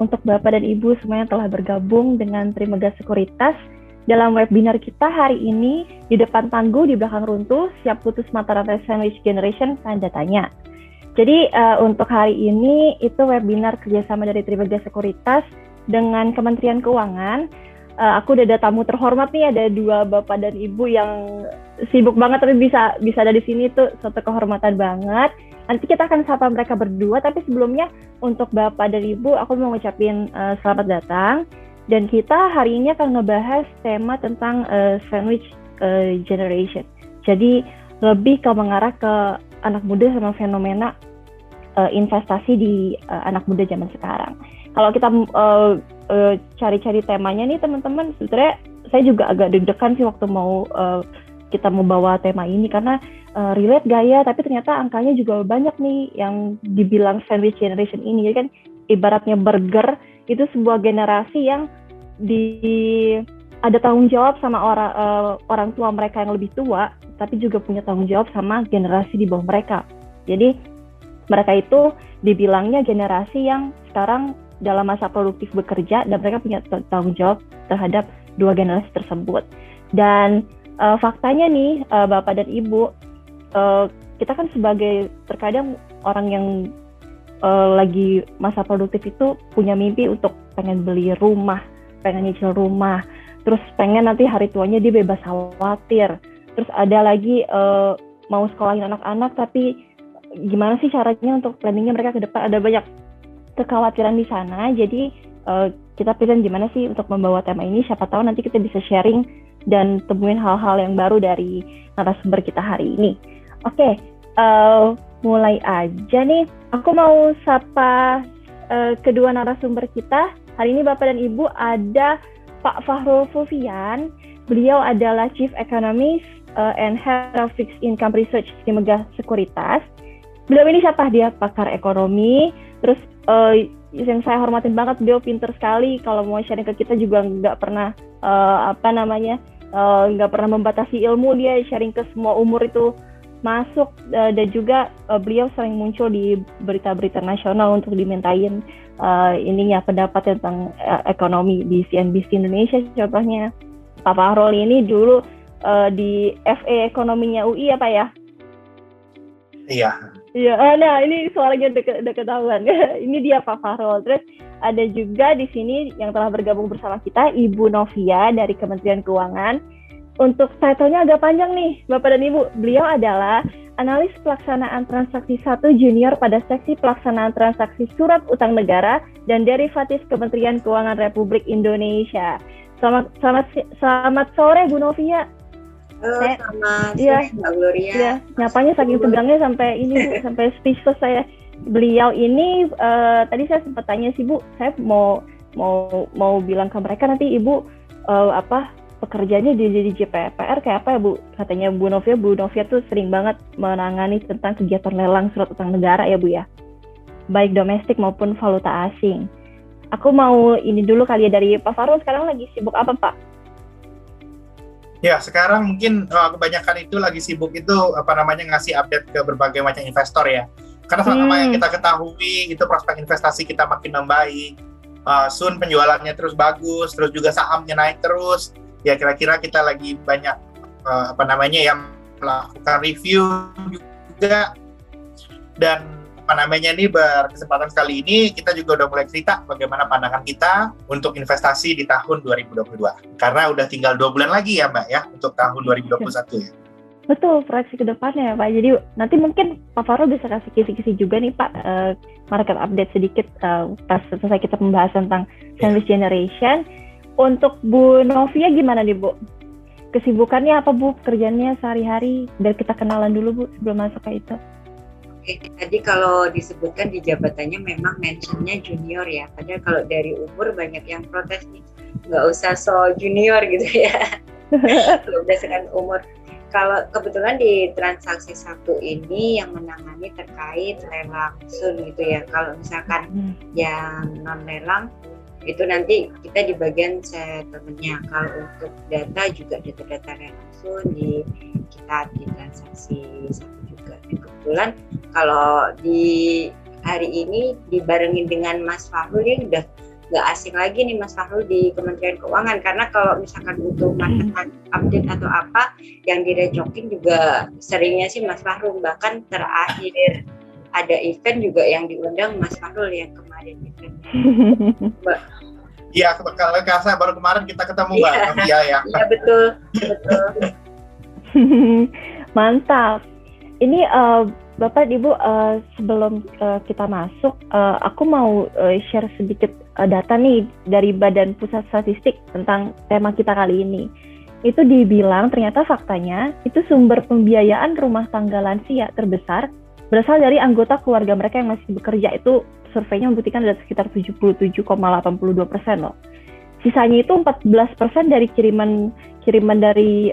untuk Bapak dan Ibu semua yang telah bergabung dengan Trimegah Sekuritas dalam webinar kita hari ini. Di depan tangguh, di belakang runtuh, siap putus mata rantai sandwich generation, tanda tanya. Jadi untuk hari ini itu webinar kerjasama dari Trimegah Sekuritas dengan Kementerian Keuangan. Aku udah ada tamu terhormat nih, ada dua Bapak dan Ibu yang sibuk banget tapi bisa ada di sini, tuh suatu kehormatan banget. Nanti kita akan sapa mereka berdua, tapi sebelumnya untuk Bapak dan Ibu aku mau ngucapin selamat datang. Dan kita hari ini akan ngebahas tema tentang sandwich generation. Jadi lebih ke mengarah ke anak muda sama fenomena investasi di anak muda zaman sekarang. Kalau kita cari-cari temanya nih teman-teman, sebenarnya saya juga agak deg-degan sih waktu kita mau bawa tema ini, karena relate gaya, tapi ternyata angkanya juga banyak nih yang dibilang sandwich generation ini. Jadi kan ibaratnya burger itu sebuah generasi yang ada tanggung jawab sama orang tua mereka yang lebih tua, tapi juga punya tanggung jawab sama generasi di bawah mereka. Jadi mereka itu dibilangnya generasi yang sekarang dalam masa produktif bekerja, dan mereka punya tanggung jawab terhadap dua generasi tersebut. Dan faktanya nih Bapak dan Ibu, kita kan sebagai terkadang orang yang lagi masa produktif itu punya mimpi untuk pengen beli rumah, pengen nyicil rumah, terus pengen nanti hari tuanya dia bebas khawatir. Terus ada lagi mau sekolahin anak-anak, tapi gimana sih caranya untuk planningnya mereka ke depan, ada banyak kekhawatiran di sana. Jadi kita pilih gimana sih untuk membawa tema ini, siapa tahu nanti kita bisa sharing dan temuin hal-hal yang baru dari narasumber kita hari ini. Oke, mulai aja nih. Aku mau sapa kedua narasumber kita. Hari ini Bapak dan Ibu ada Pak Fahrul Fulvian. Beliau adalah Chief Economist and Head of Fixed Income Research Trimegah Sekuritas. Beliau ini siapa? Dia pakar ekonomi. Terus yang saya hormatin banget, beliau pinter sekali. Kalau mau sharing ke kita juga nggak pernah nggak pernah membatasi ilmu. Dia sharing ke semua umur itu masuk, dan juga beliau sering muncul di berita-berita nasional untuk dimintain pendapat tentang ekonomi di CNBC Indonesia contohnya. Pak Fahrul ini dulu di FE ekonominya UI ya Pak ya? Iya. Iya, nah ini suaranya udah ketahuan. Ini dia Pak Fahrul. Terus ada juga di sini yang telah bergabung bersama kita Ibu Novia dari Kementerian Keuangan. Untuk title-nya agak panjang nih, Bapak dan Ibu. Beliau adalah analis pelaksanaan transaksi 1 junior pada seksi pelaksanaan transaksi surat utang negara dan derivatif Kementerian Keuangan Republik Indonesia. Selamat sore Bu Novia. Selamat sore Mbak Gloria. Ya, nyapanya saking tegangnya sampai sampai speechless saya. Beliau ini tadi saya sempat tanya sih Bu, saya mau bilang ke mereka nanti Ibu pekerjaannya di JPPR kayak apa ya Bu? Katanya Bu Novia tuh sering banget menangani tentang kegiatan lelang surat utang negara ya Bu ya, baik domestik maupun valuta asing. Aku mau ini dulu kali ya dari Pak Fahrul, sekarang lagi sibuk apa Pak? Ya, sekarang mungkin kebanyakan itu lagi sibuk itu ngasih update ke berbagai macam investor ya. Karena sama yang kita ketahui itu prospek investasi kita makin membaik. Soon penjualannya terus bagus, terus juga sahamnya naik terus. Ya kira-kira kita lagi banyak yang melakukan review juga. Dan berkesempatan kali ini kita juga udah mulai cerita bagaimana pandangan kita untuk investasi di tahun 2022. Karena udah tinggal 2 bulan lagi ya Mbak ya untuk tahun 2021 ya. Betul, proyeksi ke depannya ya Pak. Jadi nanti mungkin Pak Fahrul bisa kasih kisi-kisi juga nih Pak, market update sedikit pas selesai kita membahas tentang sandwich generation. Untuk Bu Novia gimana nih Bu? Kesibukannya apa Bu? Kerjanya sehari-hari? Biar kita kenalan dulu Bu sebelum masuk ke itu. Oke, tadi kalau disebutkan di jabatannya memang mentionnya junior ya. Padahal kalau dari umur banyak yang protes nih, nggak usah so junior gitu ya. Kalau berdasarkan umur. Kalau kebetulan di transaksi 1 ini yang menangani terkait lelang sun gitu ya. Kalau misalkan yang non lelang itu nanti kita di bagian settlement-nya. Kalau untuk data juga data-data lelang sun kita di transaksi 1 juga. Dan kebetulan kalau di hari ini dibarengin dengan Mas Fahrul, ya udah nggak asing lagi nih Mas Fahrul di Kementerian Keuangan, karena kalau misalkan butuh market update atau apa yang direcokin juga seringnya sih Mas Fahrul. Bahkan terakhir ada event juga yang diundang Mas Fahrul yang kemarin event. Iya, kalau saya baru kemarin kita ketemu Mbak Novia ya. Iya betul. Mantap. Ini Bapak Ibu, sebelum kita masuk, aku mau share sedikit data nih dari Badan Pusat Statistik tentang tema kita kali ini. Itu dibilang ternyata faktanya itu sumber pembiayaan rumah tangga lansia terbesar berasal dari anggota keluarga mereka yang masih bekerja. Itu surveinya membuktikan ada sekitar 77,82% loh. Sisanya itu 14% dari kiriman dari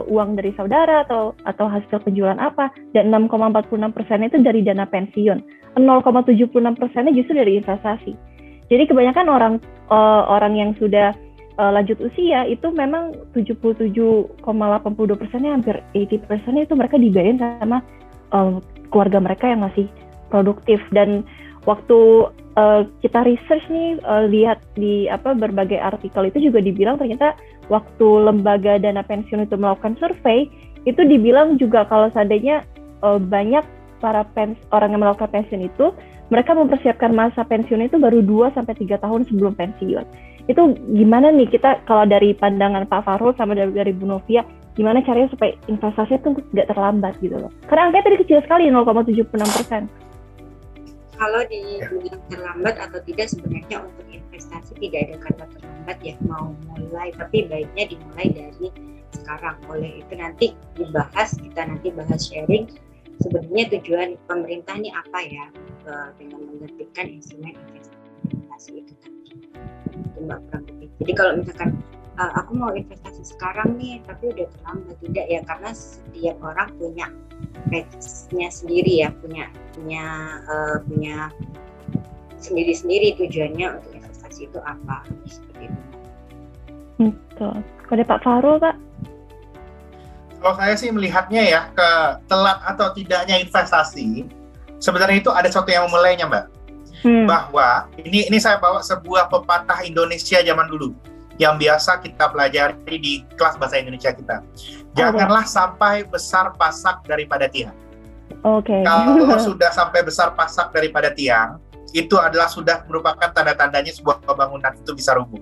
uang dari saudara atau hasil penjualan apa, dan 6,46% itu dari dana pensiun. 0,76%-nya justru dari investasi. Jadi kebanyakan orang yang sudah lanjut usia itu memang 77,82%-nya, hampir 80%-nya itu mereka dibiayain sama keluarga mereka yang masih produktif. Dan waktu kita research nih, lihat di berbagai artikel itu juga dibilang ternyata waktu lembaga dana pensiun itu melakukan survei, itu dibilang juga kalau seandainya banyak orang yang melakukan pensiun itu, mereka mempersiapkan masa pensiun itu baru 2-3 tahun sebelum pensiun. Itu gimana nih kita, kalau dari pandangan Pak Fahrul sama dari Bu Novia, gimana caranya supaya investasinya itu nggak terlambat gitu loh? Karena angkanya tadi kecil sekali, 0,76%. Kalau dibilang terlambat atau tidak, sebenarnya untuk investasi tidak ada kata terlambat ya, mau mulai, tapi baiknya dimulai dari sekarang. Oleh itu nanti dibahas, kita nanti bahas sharing sebenarnya tujuan pemerintah ini apa ya dengan menerbitkan instrumen investasi itu tadi. Itu Mbak Prabudi. Jadi kalau misalkan aku mau investasi sekarang nih, tapi udah terlambat, tidak ya, karena setiap orang punya pace-nya sendiri ya, punya sendiri-sendiri tujuannya untuk investasi itu apa, seperti itu. Betul. Kalau Pak Fahrul, Pak? Kalau saya sih melihatnya ya, ke telat atau tidaknya investasi, sebenarnya itu ada sesuatu yang memulainya, Mbak. Bahwa ini saya bawa sebuah pepatah Indonesia zaman dulu yang biasa kita pelajari di kelas bahasa Indonesia kita. Janganlah sampai besar pasak daripada tiang. Oke. Kalau sudah sampai besar pasak daripada tiang, itu adalah sudah merupakan tanda-tandanya sebuah bangunan itu bisa rubuh.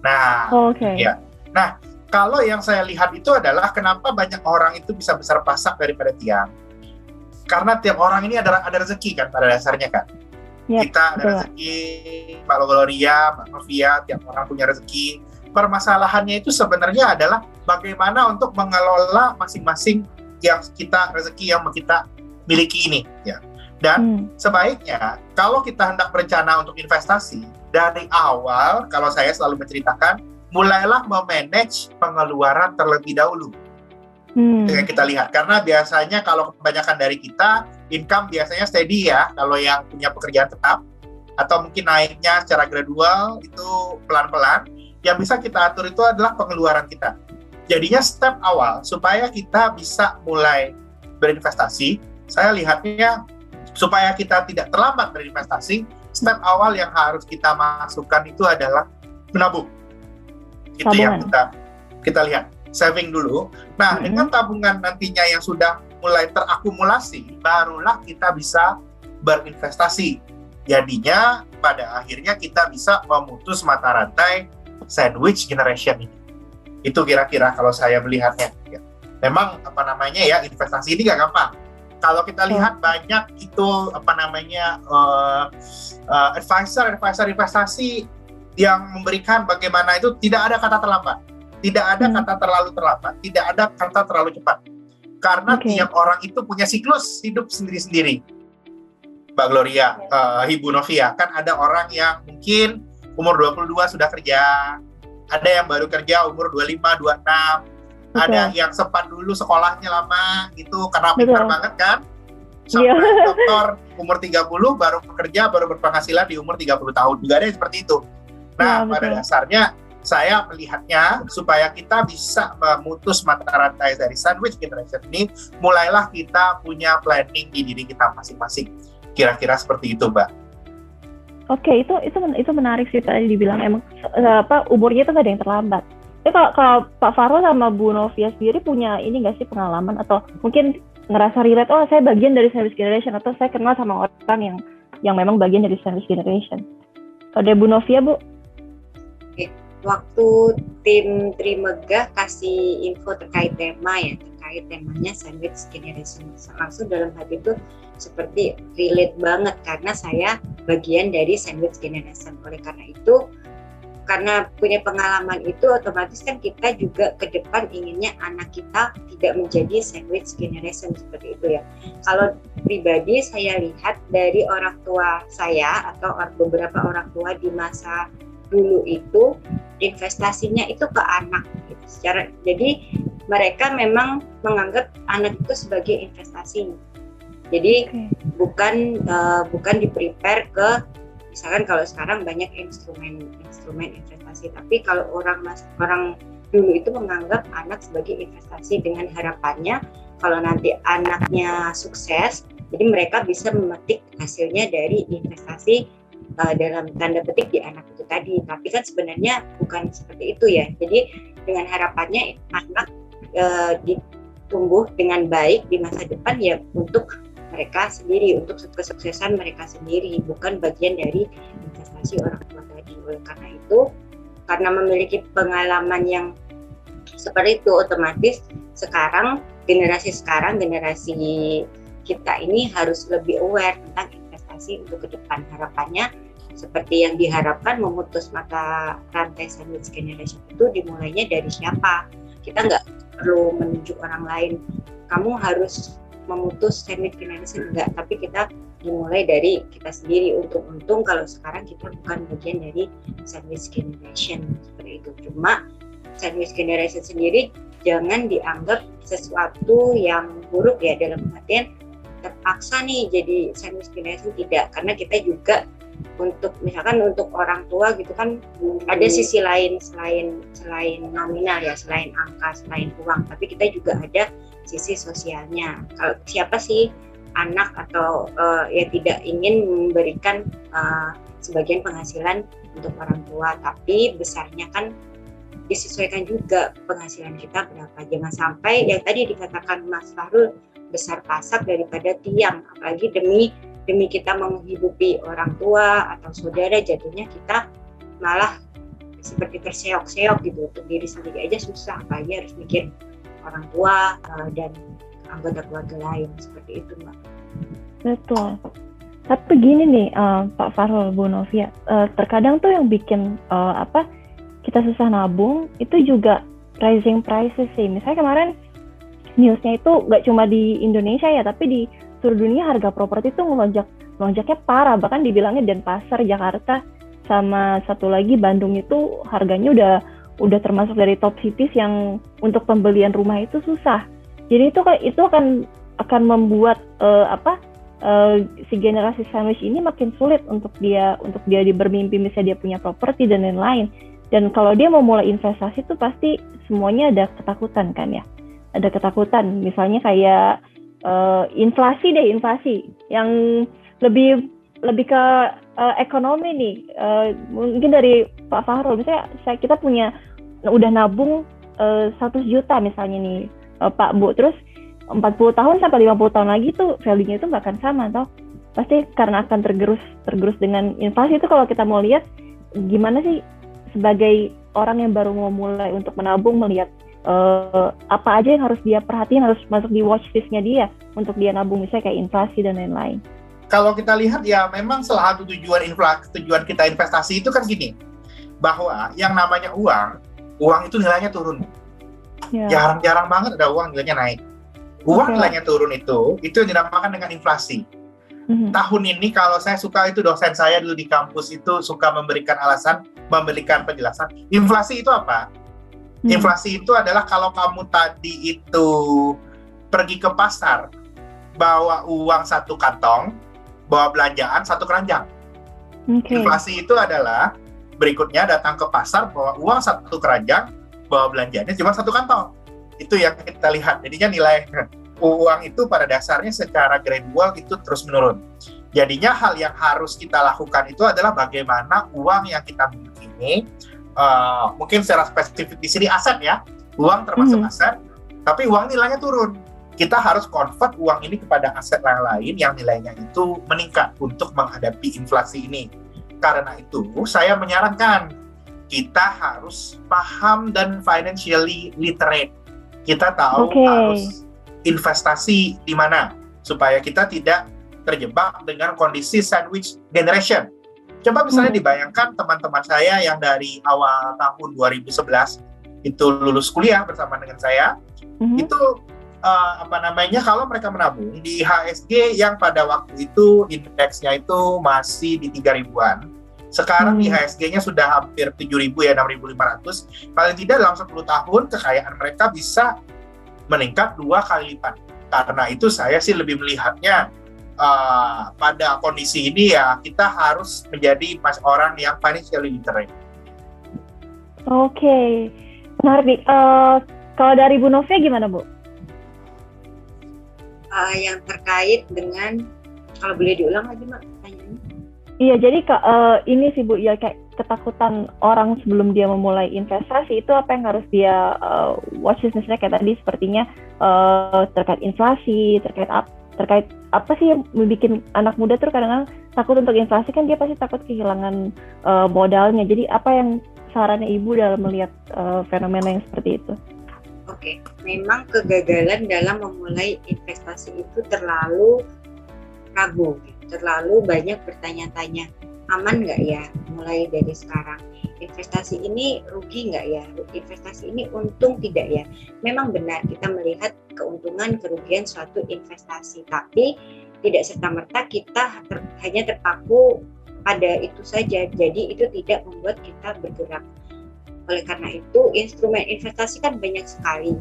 Nah, ya. Nah, kalau yang saya lihat itu adalah kenapa banyak orang itu bisa besar pasak daripada tiang. Karena tiap orang ini ada rezeki kan pada dasarnya kan. Yep, kita ada rezeki, Mbak Gloria, Mbak Novia, tiap orang punya rezeki. Permasalahannya itu sebenarnya adalah bagaimana untuk mengelola masing-masing rezeki yang kita miliki ini ya. Dan sebaiknya kalau kita hendak berencana untuk investasi dari awal, kalau saya selalu menceritakan, mulailah memanage pengeluaran terlebih dahulu. Dengan kita lihat, karena biasanya kalau kebanyakan dari kita income biasanya steady ya, kalau yang punya pekerjaan tetap, atau mungkin naiknya secara gradual itu pelan-pelan. Yang bisa kita atur itu adalah pengeluaran kita. Jadinya step awal supaya kita bisa mulai berinvestasi, saya lihatnya supaya kita tidak terlambat berinvestasi, step awal yang harus kita masukkan itu adalah menabung. Itu yang kita lihat, saving dulu. Nah, dengan tabungan nantinya yang sudah mulai terakumulasi, barulah kita bisa berinvestasi. Jadinya pada akhirnya kita bisa memutus mata rantai sandwich generation ini. Itu kira-kira kalau saya melihatnya. Ya. Memang investasi ini nggak gampang. Kalau kita lihat banyak itu advisor investasi yang memberikan bagaimana itu tidak ada kata terlambat, tidak ada kata terlalu terlambat, tidak ada kata terlalu cepat. Karena tiap orang itu punya siklus hidup sendiri-sendiri. Mbak Gloria, Ibu Novia, kan ada orang yang mungkin umur 22 sudah kerja, ada yang baru kerja umur 25, 26, ada yang sempat dulu sekolahnya lama gitu karena pintar banget kan, sampai dokter umur 30 baru bekerja, baru berpenghasilan di umur 30 tahun, juga ada yang seperti itu. Nah, pada dasarnya saya melihatnya supaya kita bisa memutus mata rantai dari sandwich generation ini, mulailah kita punya planning di diri kita masing-masing. Kira-kira seperti itu, Mbak. Oke, itu menarik sih tadi dibilang emang umurnya itu nggak ada yang terlambat. Tapi kalau Pak Farul sama Bu Novia sendiri punya ini nggak sih pengalaman atau mungkin ngerasa relate, oh saya bagian dari sandwich generation atau saya kenal sama orang yang memang bagian dari sandwich generation. Kalau dari Bu Novia, Bu? Waktu tim Trimegah kasih info terkait temanya sandwich generation, langsung dalam hati itu seperti relate banget karena saya bagian dari sandwich generation. Oleh karena itu, karena punya pengalaman itu, otomatis kan kita juga ke depan inginnya anak kita tidak menjadi sandwich generation seperti itu ya. Kalau pribadi saya lihat dari orang tua saya atau beberapa orang tua di masa dulu itu investasinya itu ke anak gitu. Jadi mereka memang menganggap anak itu sebagai investasi. Jadi bukan di-prepare ke, misalkan kalau sekarang banyak instrumen investasi, tapi kalau orang dulu itu menganggap anak sebagai investasi dengan harapannya kalau nanti anaknya sukses, jadi mereka bisa memetik hasilnya dari investasi dalam tanda petik di anak itu tadi. Tapi kan sebenarnya bukan seperti itu ya. Jadi dengan harapannya anak ditumbuh dengan baik di masa depan ya untuk mereka sendiri, untuk kesuksesan mereka sendiri, bukan bagian dari investasi orang tua tadi. Oleh karena itu, karena memiliki pengalaman yang seperti itu, otomatis generasi kita ini harus lebih aware tentang investasi untuk ke depan. Harapannya seperti yang diharapkan, memutus mata rantai sandwich generation itu dimulainya dari siapa. Kita nggak perlu menunjuk orang lain, kamu harus memutus sandwich generation, enggak, tapi kita dimulai dari kita sendiri. Untung kalau sekarang kita bukan bagian dari sandwich generation seperti itu. Cuma sandwich generation sendiri jangan dianggap sesuatu yang buruk ya, dalam artian terpaksa nih jadi sandwich generation, tidak, karena kita juga misalkan untuk orang tua gitu kan ada sisi lain selain nominal ya, selain angka, selain uang, tapi kita juga ada sisi sosialnya. Kalau siapa sih anak atau ya tidak ingin memberikan sebagian penghasilan untuk orang tua, tapi besarnya kan disesuaikan juga penghasilan kita berapa. Jangan sampai yang tadi dikatakan Mas Fahrul, besar pasak daripada tiang, apalagi demi kita menghidupi orang tua atau saudara, jatuhnya kita malah seperti terseok-seok gitu. Untuk diri sendiri aja susah, apalagi harus mikir orang tua dan anggota keluarga lain, seperti itu, Mbak. Betul. Tapi gini nih, Pak Farul, Bu Novia, terkadang tuh yang bikin kita susah nabung itu juga rising prices sih. Misalnya kemarin newsnya itu nggak cuma di Indonesia ya, tapi di seluruh dunia harga properti itu melonjaknya parah. Bahkan dibilangnya Denpasar, Jakarta, sama satu lagi Bandung itu harganya udah termasuk dari top cities yang untuk pembelian rumah itu susah. Jadi itu akan membuat si generasi sandwich ini makin sulit untuk dia bermimpi misalnya dia punya properti dan lain-lain. Dan kalau dia mau mulai investasi itu pasti semuanya ada ketakutan kan ya. Ada ketakutan, misalnya kayak inflasi yang lebih ke ekonomi nih. Mungkin dari Pak Fahrul, misalnya kita udah nabung 100 juta misalnya nih Pak Bu, terus 40 tahun sampai 50 tahun lagi tuh value-nya itu nggak akan sama toh, pasti karena akan tergerus dengan inflasi. Itu kalau kita mau lihat gimana sih sebagai orang yang baru mau mulai untuk menabung, melihat apa aja yang harus dia perhatiin, harus masuk di watch list-nya dia untuk dia nabung, misalnya kayak inflasi dan lain-lain. Kalau kita lihat ya memang salah satu tujuan kita investasi itu kan gini, bahwa yang namanya uang itu nilainya turun. Ya. Jarang-jarang banget ada uang nilainya naik. Uang nilainya turun itu yang dinamakan dengan inflasi. Tahun ini kalau saya suka, itu dosen saya dulu di kampus itu suka memberikan penjelasan. Inflasi itu apa? Inflasi itu adalah kalau kamu tadi itu pergi ke pasar, bawa uang satu kantong, bawa belanjaan satu keranjang. Inflasi itu adalah berikutnya datang ke pasar, bawa uang satu keranjang, bawa belanjaannya cuma satu kantong. Itu yang kita lihat. Jadinya nilai uang itu pada dasarnya secara gradual itu terus menurun. Jadinya hal yang harus kita lakukan itu adalah bagaimana uang yang kita miliki ini, mungkin secara spesifik di sini aset ya, uang termasuk aset, tapi uang nilainya turun. Kita harus convert uang ini kepada aset yang lain yang nilainya itu meningkat untuk menghadapi inflasi ini. Karena itu, saya menyarankan kita harus paham dan financially literate. Kita tahu harus investasi di mana supaya kita tidak terjebak dengan kondisi sandwich generation. Coba misalnya dibayangkan teman-teman saya yang dari awal tahun 2011 itu lulus kuliah bersama dengan saya, itu kalau mereka menabung di HSG yang pada waktu itu indeksnya itu masih di 3.000-an. Sekarang di HSG-nya sudah hampir 7.000 ya, 6.500. Paling tidak dalam 10 tahun kekayaan mereka bisa meningkat 2 kali lipat. Karena itu saya sih lebih melihatnya pada kondisi ini ya kita harus menjadi orang yang financially literate. Oke. Menarik. Kalau dari Bu Novia gimana, Bu? Yang terkait dengan, kalau boleh diulang lagi Mbak pertanyaannya? Iya, jadi ini sih Bu, ya kayak ketakutan orang sebelum dia memulai investasi itu apa yang harus dia watch misalnya kayak tadi sepertinya terkait inflasi, terkait apa sih yang bikin anak muda tuh kadang-kadang takut untuk investasi, kan dia pasti takut kehilangan modalnya. Jadi apa yang sarannya Ibu dalam melihat fenomena yang seperti itu? Oke, memang kegagalan dalam memulai investasi itu terlalu ragu, terlalu banyak bertanya-tanya, aman nggak ya mulai dari sekarang? Investasi ini rugi nggak ya? Investasi ini untung tidak ya? Memang benar kita melihat keuntungan kerugian suatu investasi, tapi tidak serta-merta kita hanya terpaku pada itu saja, jadi itu tidak membuat kita bergerak. Oleh karena itu, instrumen investasi kan banyak sekali.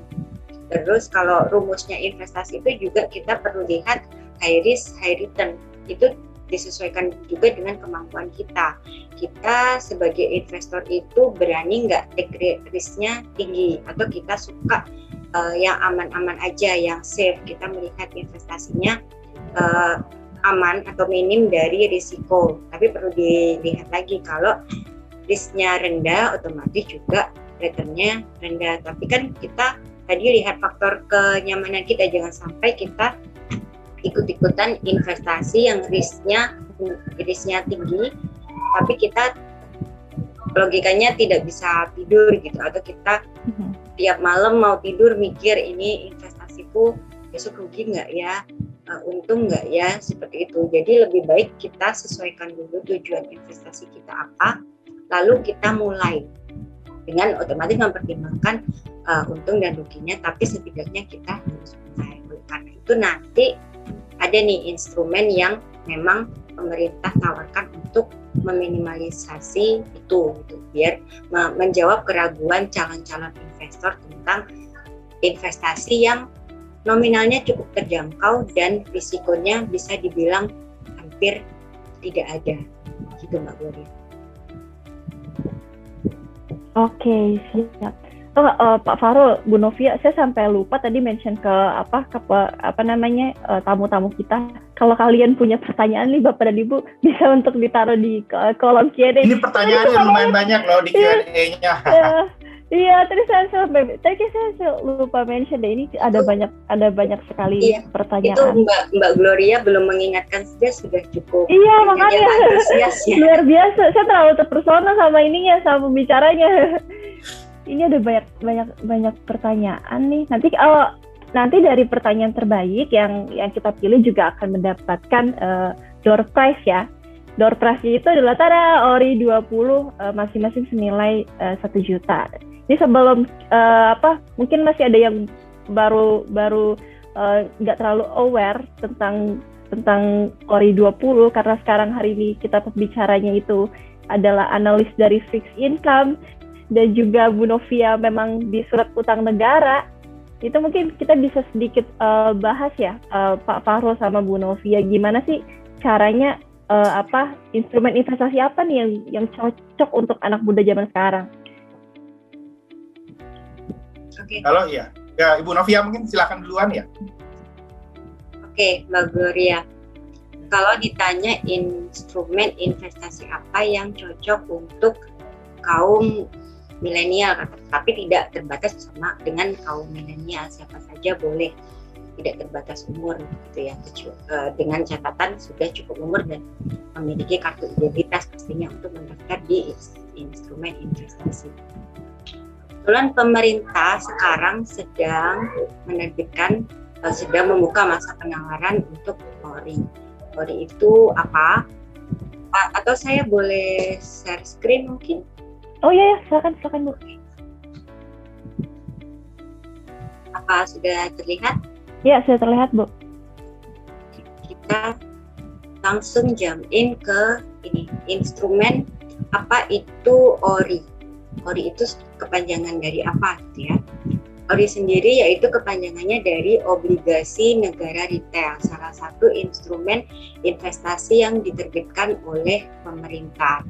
Terus kalau rumusnya investasi itu juga kita perlu lihat high risk, high return. Itu disesuaikan juga dengan kemampuan kita. Kita sebagai investor itu berani nggak take risk-nya tinggi, atau kita suka yang aman-aman aja, yang safe. Kita melihat investasinya aman atau minim dari risiko. Tapi perlu dilihat lagi, kalau risknya rendah, otomatis juga returnnya rendah. Tapi kan kita tadi lihat faktor kenyamanan kita, jangan sampai kita ikut-ikutan investasi yang risknya tinggi, tapi kita logikanya tidak bisa tidur gitu, atau kita tiap malam mau tidur mikir ini investasiku besok rugi nggak ya, untung nggak ya, seperti itu. Jadi lebih baik kita sesuaikan dulu tujuan investasi kita apa, lalu kita mulai dengan otomatis mempertimbangkan untung dan ruginya, tapi setidaknya kita harus mulai. Karena itu nanti ada nih instrumen yang memang pemerintah tawarkan untuk meminimalisasi itu gitu, biar menjawab keraguan calon-calon investor tentang investasi yang nominalnya cukup terjangkau dan risikonya bisa dibilang hampir tidak ada, gitu Mbak Gloria. Oke, siap. Pak Farul, Bu Novia, saya sampai lupa tadi mention ke tamu-tamu kita. Kalau kalian punya pertanyaan nih Bapak dan Ibu, bisa untuk ditaruh di kolom Q&A. Ini pertanyaannya lumayan banyak loh di Q&A-nya. Iya, tadi saya lupa mention deh, ini ada banyak sekali pertanyaan. Itu Mbak Gloria belum mengingatkan saja sudah cukup. Iya, makanya antusias ya. Luar biasa. Saya terlalu terpersona sama ininya, sama pembicaranya. Ini ada banyak pertanyaan nih. Nanti dari pertanyaan terbaik yang kita pilih juga akan mendapatkan door prize ya. Door prize itu adalah Ori 20 masing-masing senilai 1 juta. Ini sebelum mungkin masih ada yang baru nggak terlalu aware tentang Ori 20, karena sekarang hari ini kita bicaranya itu adalah analis dari fixed income, dan juga Bu Novia memang di surat utang negara. Itu mungkin kita bisa sedikit bahas ya, Pak Farul sama Bu Novia, gimana sih caranya, instrumen investasi apa nih yang cocok untuk anak muda zaman sekarang? Oke. Halo, ya Ibu Novia mungkin silakan duluan ya. Oke, Mbak Gloria. kalau ditanya instrumen investasi apa yang cocok untuk kaum milenial, tapi tidak terbatas sama dengan kaum milenial, siapa saja boleh, tidak terbatas umur gitu ya, dengan catatan sudah cukup umur dan memiliki kartu identitas pastinya untuk mendaftar di instrumen investasi. Kebetulan pemerintah sekarang sedang menerbitkan, sedang membuka masa penawaran untuk ORI. ORI itu apa? Atau saya boleh share screen mungkin? Oh iya, silakan Bu. Apa sudah terlihat? Ya, sudah terlihat Bu. Kita langsung jump in ke ini, instrumen apa itu ORI. ORI itu kepanjangan dari apa gitu ya. ORI sendiri yaitu kepanjangannya dari obligasi negara retail, salah satu instrumen investasi yang diterbitkan oleh pemerintah.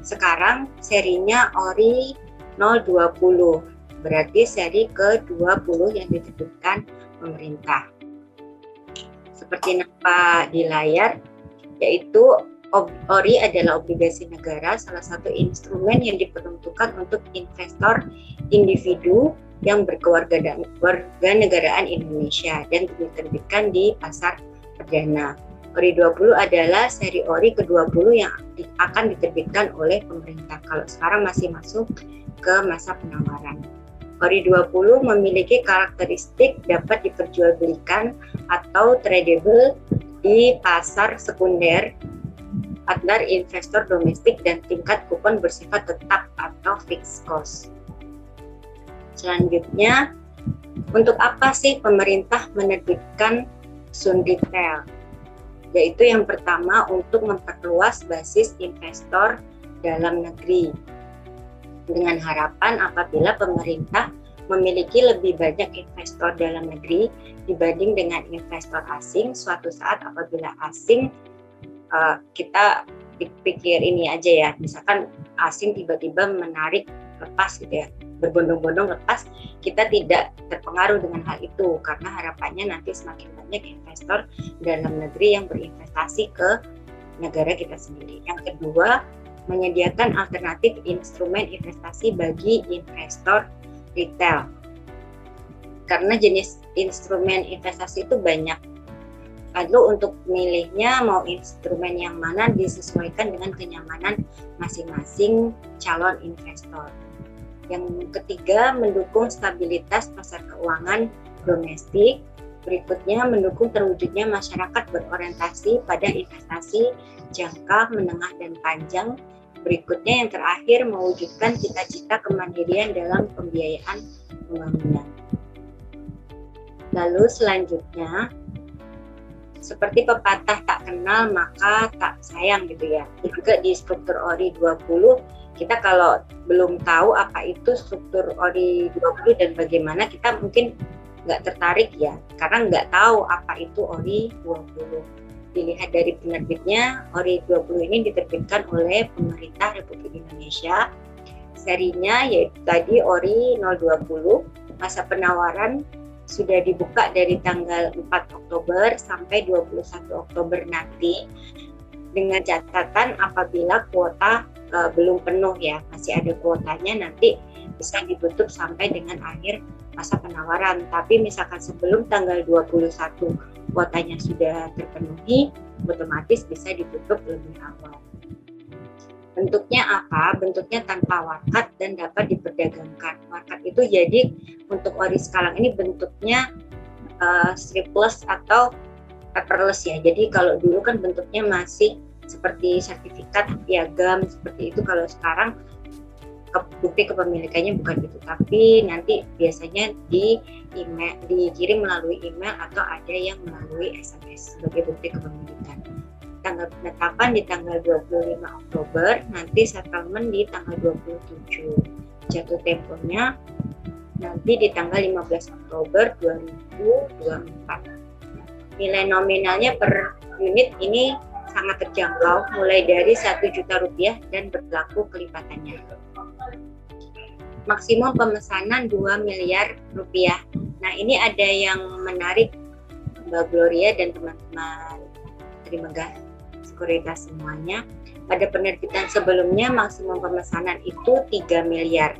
Sekarang serinya ORI 020, berarti seri ke-20 yang diterbitkan pemerintah. Seperti nampak di layar, yaitu ORI adalah obligasi negara, salah satu instrumen yang diperuntukkan untuk investor individu yang berkewarganegaraan Indonesia dan diterbitkan di pasar perdana. ORI 20 adalah seri ORI ke-20 yang akan diterbitkan oleh pemerintah. Kalau sekarang masih masuk ke masa penawaran. ORI 20 memiliki karakteristik dapat diperjualbelikan atau tradable di pasar sekunder antar investor domestik dan tingkat kupon bersifat tetap atau fixed cost. Selanjutnya, untuk apa sih pemerintah menerbitkan SUN retail? Yaitu yang pertama untuk memperluas basis investor dalam negeri. Dengan harapan apabila pemerintah memiliki lebih banyak investor dalam negeri dibanding dengan investor asing, suatu saat apabila asing, kita pikir ini aja ya, misalkan asing tiba-tiba menarik lepas gitu ya, berbondong-bondong lepas, kita tidak terpengaruh dengan hal itu karena harapannya nanti semakin banyak investor dalam negeri yang berinvestasi ke negara kita sendiri. Yang kedua, menyediakan alternatif instrumen investasi bagi investor retail. Karena jenis instrumen investasi itu banyak. Lalu untuk milihnya mau instrumen yang mana disesuaikan dengan kenyamanan masing-masing calon investor. Yang ketiga, mendukung stabilitas pasar keuangan domestik. Berikutnya, mendukung terwujudnya masyarakat berorientasi pada investasi jangka, menengah, dan panjang. Berikutnya, yang terakhir, mewujudkan cita-cita kemandirian dalam pembiayaan pembangunan. Lalu selanjutnya, seperti pepatah tak kenal maka tak sayang gitu ya. Juga di struktur ORI 20, kita kalau belum tahu apa itu struktur ORI 20 dan bagaimana, kita mungkin nggak tertarik ya, karena nggak tahu apa itu ORI 20. Dilihat dari penerbitnya, ORI 20 ini diterbitkan oleh pemerintah Republik Indonesia. Serinya yaitu tadi ORI 020, masa penawaran sudah dibuka dari tanggal 4 Oktober sampai 21 Oktober nanti, dengan catatan apabila kuota belum penuh ya, masih ada kuotanya, nanti bisa ditutup sampai dengan akhir masa penawaran. Tapi misalkan sebelum tanggal 21 kuotanya sudah terpenuhi, otomatis bisa ditutup lebih awal. Bentuknya apa? Bentuknya tanpa warkat dan dapat diperdagangkan. Warkat itu jadi untuk ORI sekarang ini bentuknya stripless atau paperless ya. Jadi kalau dulu kan bentuknya masih seperti sertifikat piagam seperti itu. Kalau sekarang bukti kepemilikannya bukan gitu, tapi nanti biasanya dikirim melalui email atau ada yang melalui SMS sebagai bukti kepemilikan. Tanggal penetapan di tanggal 25 Oktober, nanti settlement di tanggal 27. Jatuh temponya nanti di tanggal 15 Oktober 2024. Nilai nominalnya per unit ini sangat terjangkau, mulai dari Rp1.000.000 dan berlaku kelipatannya. Maksimum pemesanan Rp2 miliar. Nah, ini ada yang menarik Mbak Gloria dan teman-teman Trimegah Sekuritas semuanya. Pada penerbitan sebelumnya maksimum pemesanan itu 3 miliar.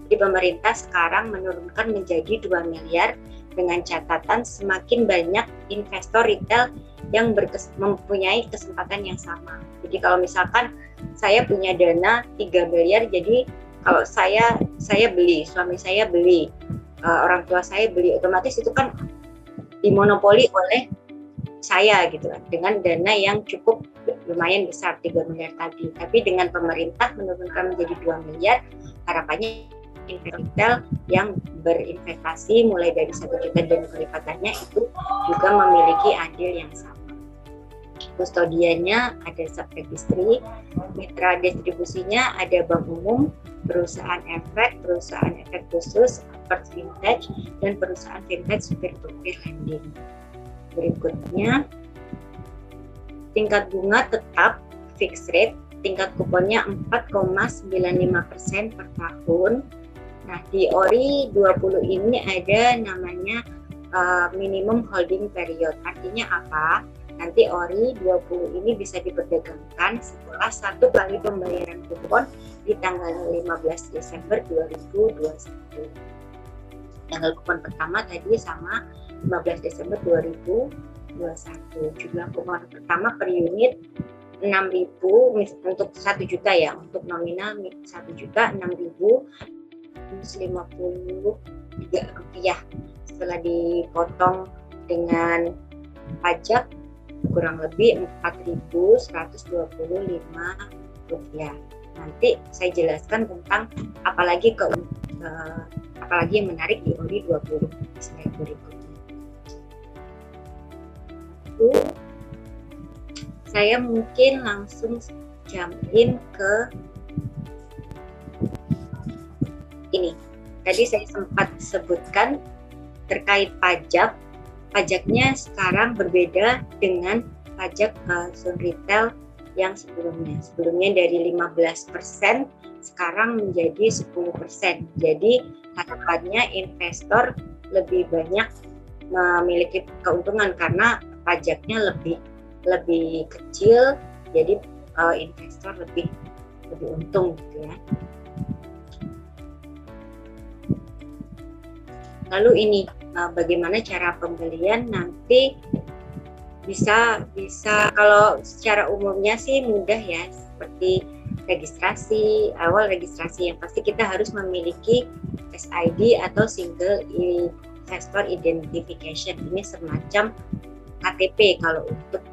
Jadi pemerintah sekarang menurunkan menjadi 2 miliar dengan catatan semakin banyak investor retail yang mempunyai kesempatan yang sama. Jadi kalau misalkan saya punya dana 3 miliar, jadi kalau saya beli, suami saya beli, orang tua saya beli, otomatis itu kan dimonopoli oleh saya gitu kan, dengan dana yang cukup lumayan besar 3 miliar tadi. Tapi dengan pemerintah menurunkan menjadi 2 miliar, harapannya investor retail yang berinvestasi mulai dari 1 juta dan kelipatannya itu juga memiliki andil yang sama. Kustodiannya ada sub-registry, mitra distribusinya ada bank umum, perusahaan efek khusus, apart vintage, dan perusahaan vintage peer-to-peer lending. Berikutnya, tingkat bunga tetap fixed rate, tingkat kuponnya 4,95% per tahun. Nah, di ORI 20 ini ada namanya minimum holding period. Artinya apa? Nanti ORI 20 ini bisa diperdagangkan setelah 1 kali pembayaran kupon di tanggal 15 Desember 2021. Tanggal kupon pertama tadi sama 15 Desember 2021. Jumlah kupon pertama per unit 6.000 untuk 1 juta ya, untuk nominal 1 juta 6.153 rupiah. Setelah dipotong dengan pajak kurang lebih 4.125 rupiah. Nanti saya jelaskan tentang apalagi yang menarik di ORI 20 slide berikutnya. Saya mungkin langsung jump-in ke ini. Tadi saya sempat sebutkan terkait pajak. Pajaknya sekarang berbeda dengan pajak zone retail yang sebelumnya. Sebelumnya dari 15% sekarang menjadi 10%. Jadi harapannya investor lebih banyak memiliki keuntungan karena pajaknya lebih kecil, jadi investor lebih untung gitu ya. Lalu ini bagaimana cara pembelian nanti bisa kalau secara umumnya sih mudah ya, seperti awal registrasi yang pasti kita harus memiliki SID atau Single Investor Identification. Ini semacam KTP kalau untuk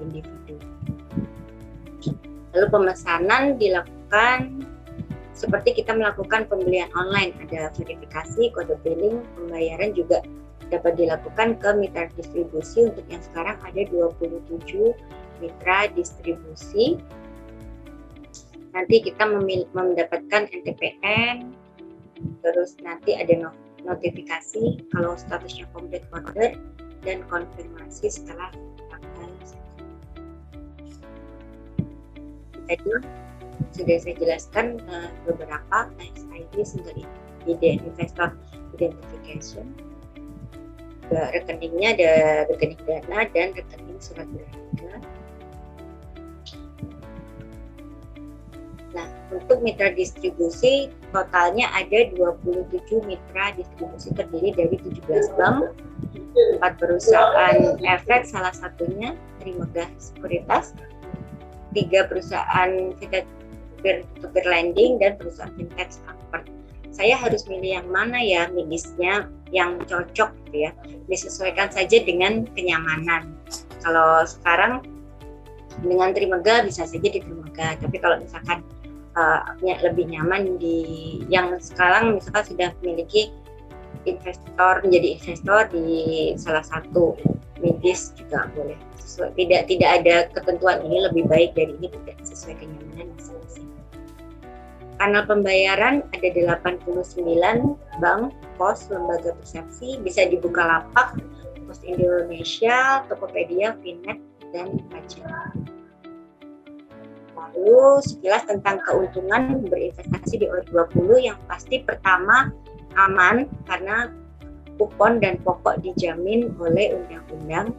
individu. Lalu pemesanan dilakukan seperti kita melakukan pembelian online, ada verifikasi, kode billing, pembayaran juga dapat dilakukan ke mitra distribusi. Untuk yang sekarang ada 27 mitra distribusi. Nanti kita mendapatkan NTPN, terus nanti ada notifikasi kalau statusnya complete order dan konfirmasi setelah tanggal. Tadi sudah saya jelaskan beberapa SID, Single Investor Identification. Rekeningnya ada rekening dana dan rekening surat berharga. Nah, untuk mitra distribusi totalnya ada 27 mitra distribusi terdiri dari 17 bank, 4 perusahaan efek, salah satunya Trimegah Sekuritas, 3 perusahaan peer-to-peer lending, dan perusahaan fintech apart. Saya harus milih yang mana ya medisnya yang cocok gitu ya, disesuaikan saja dengan kenyamanan. Kalau sekarang dengan Trimegah bisa saja di Trimegah, tapi kalau misalkan lebih nyaman di yang sekarang misalkan sudah memiliki menjadi investor di salah satu medis juga boleh. Tidak ada ketentuan ini lebih baik dari ini, tidak, sesuai kenyamanan masing-masing. Kanal pembayaran ada 89 bank, pos, lembaga persepsi, bisa dibuka lapak, Pos Indonesia, Tokopedia, Finet, dan pajak. Lalu sekilas tentang keuntungan berinvestasi di ORI 20, yang pasti pertama aman karena kupon dan pokok dijamin oleh undang-undang.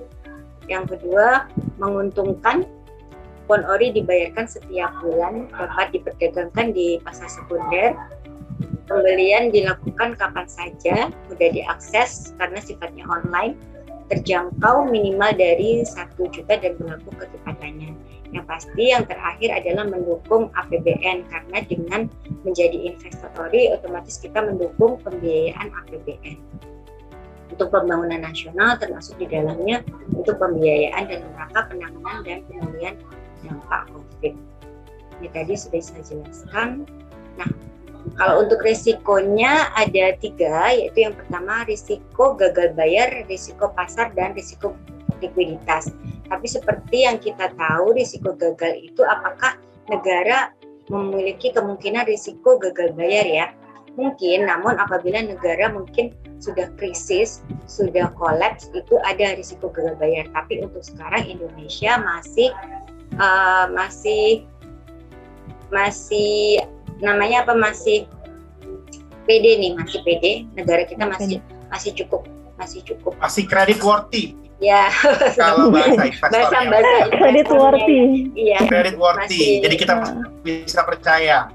Yang kedua, menguntungkan. Pon ori dibayarkan setiap bulan, dapat diperdagangkan di pasar sekunder. Pembelian dilakukan kapan saja, mudah diakses karena sifatnya online, terjangkau minimal dari 1 juta dan berlaku kekepatannya. Yang pasti yang terakhir adalah mendukung APBN, karena dengan menjadi investor ori otomatis kita mendukung pembiayaan APBN untuk pembangunan nasional, termasuk di dalamnya untuk pembiayaan dalam rangka penanganan dan pemulihan dampak COVID. Ini tadi sudah saya jelaskan. Nah, kalau untuk risikonya ada 3, yaitu yang pertama risiko gagal bayar, risiko pasar, dan risiko likuiditas. Tapi seperti yang kita tahu, risiko gagal itu apakah negara memiliki kemungkinan risiko gagal bayar ya? Mungkin, namun apabila negara mungkin sudah krisis, sudah kolaps, itu ada risiko gagal bayar. Tapi untuk sekarang Indonesia masih namanya apa, masih pede nih, masih pede. Negara kita masih cukup masih credit worthy ya. kalau bahasa investornya. bahasa Credit worthy. Iya, credit worthy, jadi kita bisa percaya.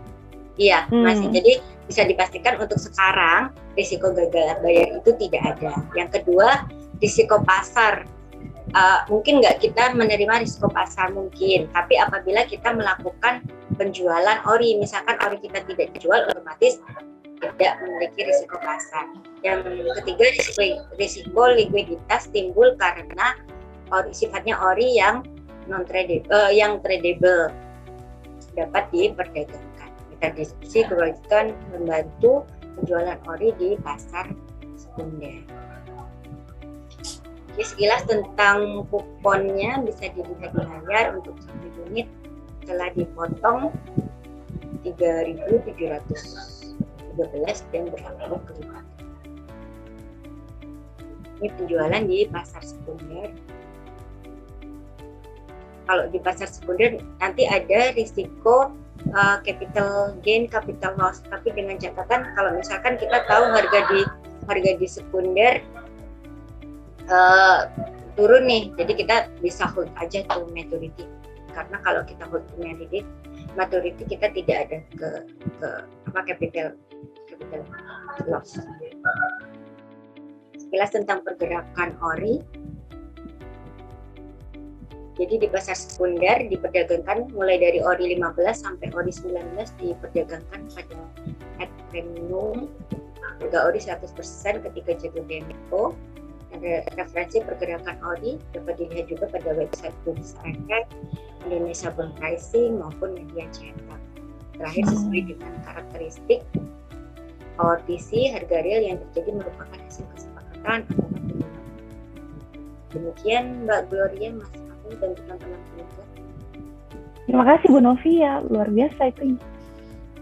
Iya, masih. Jadi bisa dipastikan untuk sekarang risiko gagal bayar itu tidak ada. Yang kedua, risiko pasar. Mungkin nggak kita menerima risiko pasar mungkin, tapi apabila kita melakukan penjualan ori, misalkan ori kita tidak dijual, otomatis tidak memiliki risiko pasar. Yang ketiga, risiko likuiditas timbul karena sifatnya ori yang non tradable, yang tradable dapat diperdagangkan. Kita diskusi kewajiban membantu penjualan ori di pasar sekunder. Oke, sekilas tentang kuponnya bisa dilihat di layar. Untuk 1 unit telah dipotong 3.713 dan berlaku kelipatan. Ini penjualan di pasar sekunder. Kalau di pasar sekunder nanti ada risiko capital gain, capital loss. Tapi dengan catatan kalau misalkan kita tahu harga di sekunder turun nih, jadi kita bisa hold aja tuh maturity, karena kalau kita hold to maturity kita tidak ada capital loss. Sekilas tentang pergerakan ori. Jadi di pasar sekunder diperdagangkan mulai dari ori 15 sampai ori 19 diperdagangkan pada at premium, harga ori 100% ketika jatuh tempo. Referensi pergerakan ori dapat dilihat juga pada website Bursa Efek, Indonesia Bond Pricing maupun media cetak. Terakhir, sesuai dengan karakteristik OTC, harga real yang terjadi merupakan hasil kesepakatan antara penyelenggaraan. Demikian Mbak Gloria, Mas Agung, dan teman-teman juga. Terima kasih Bu Novi ya, luar biasa itu.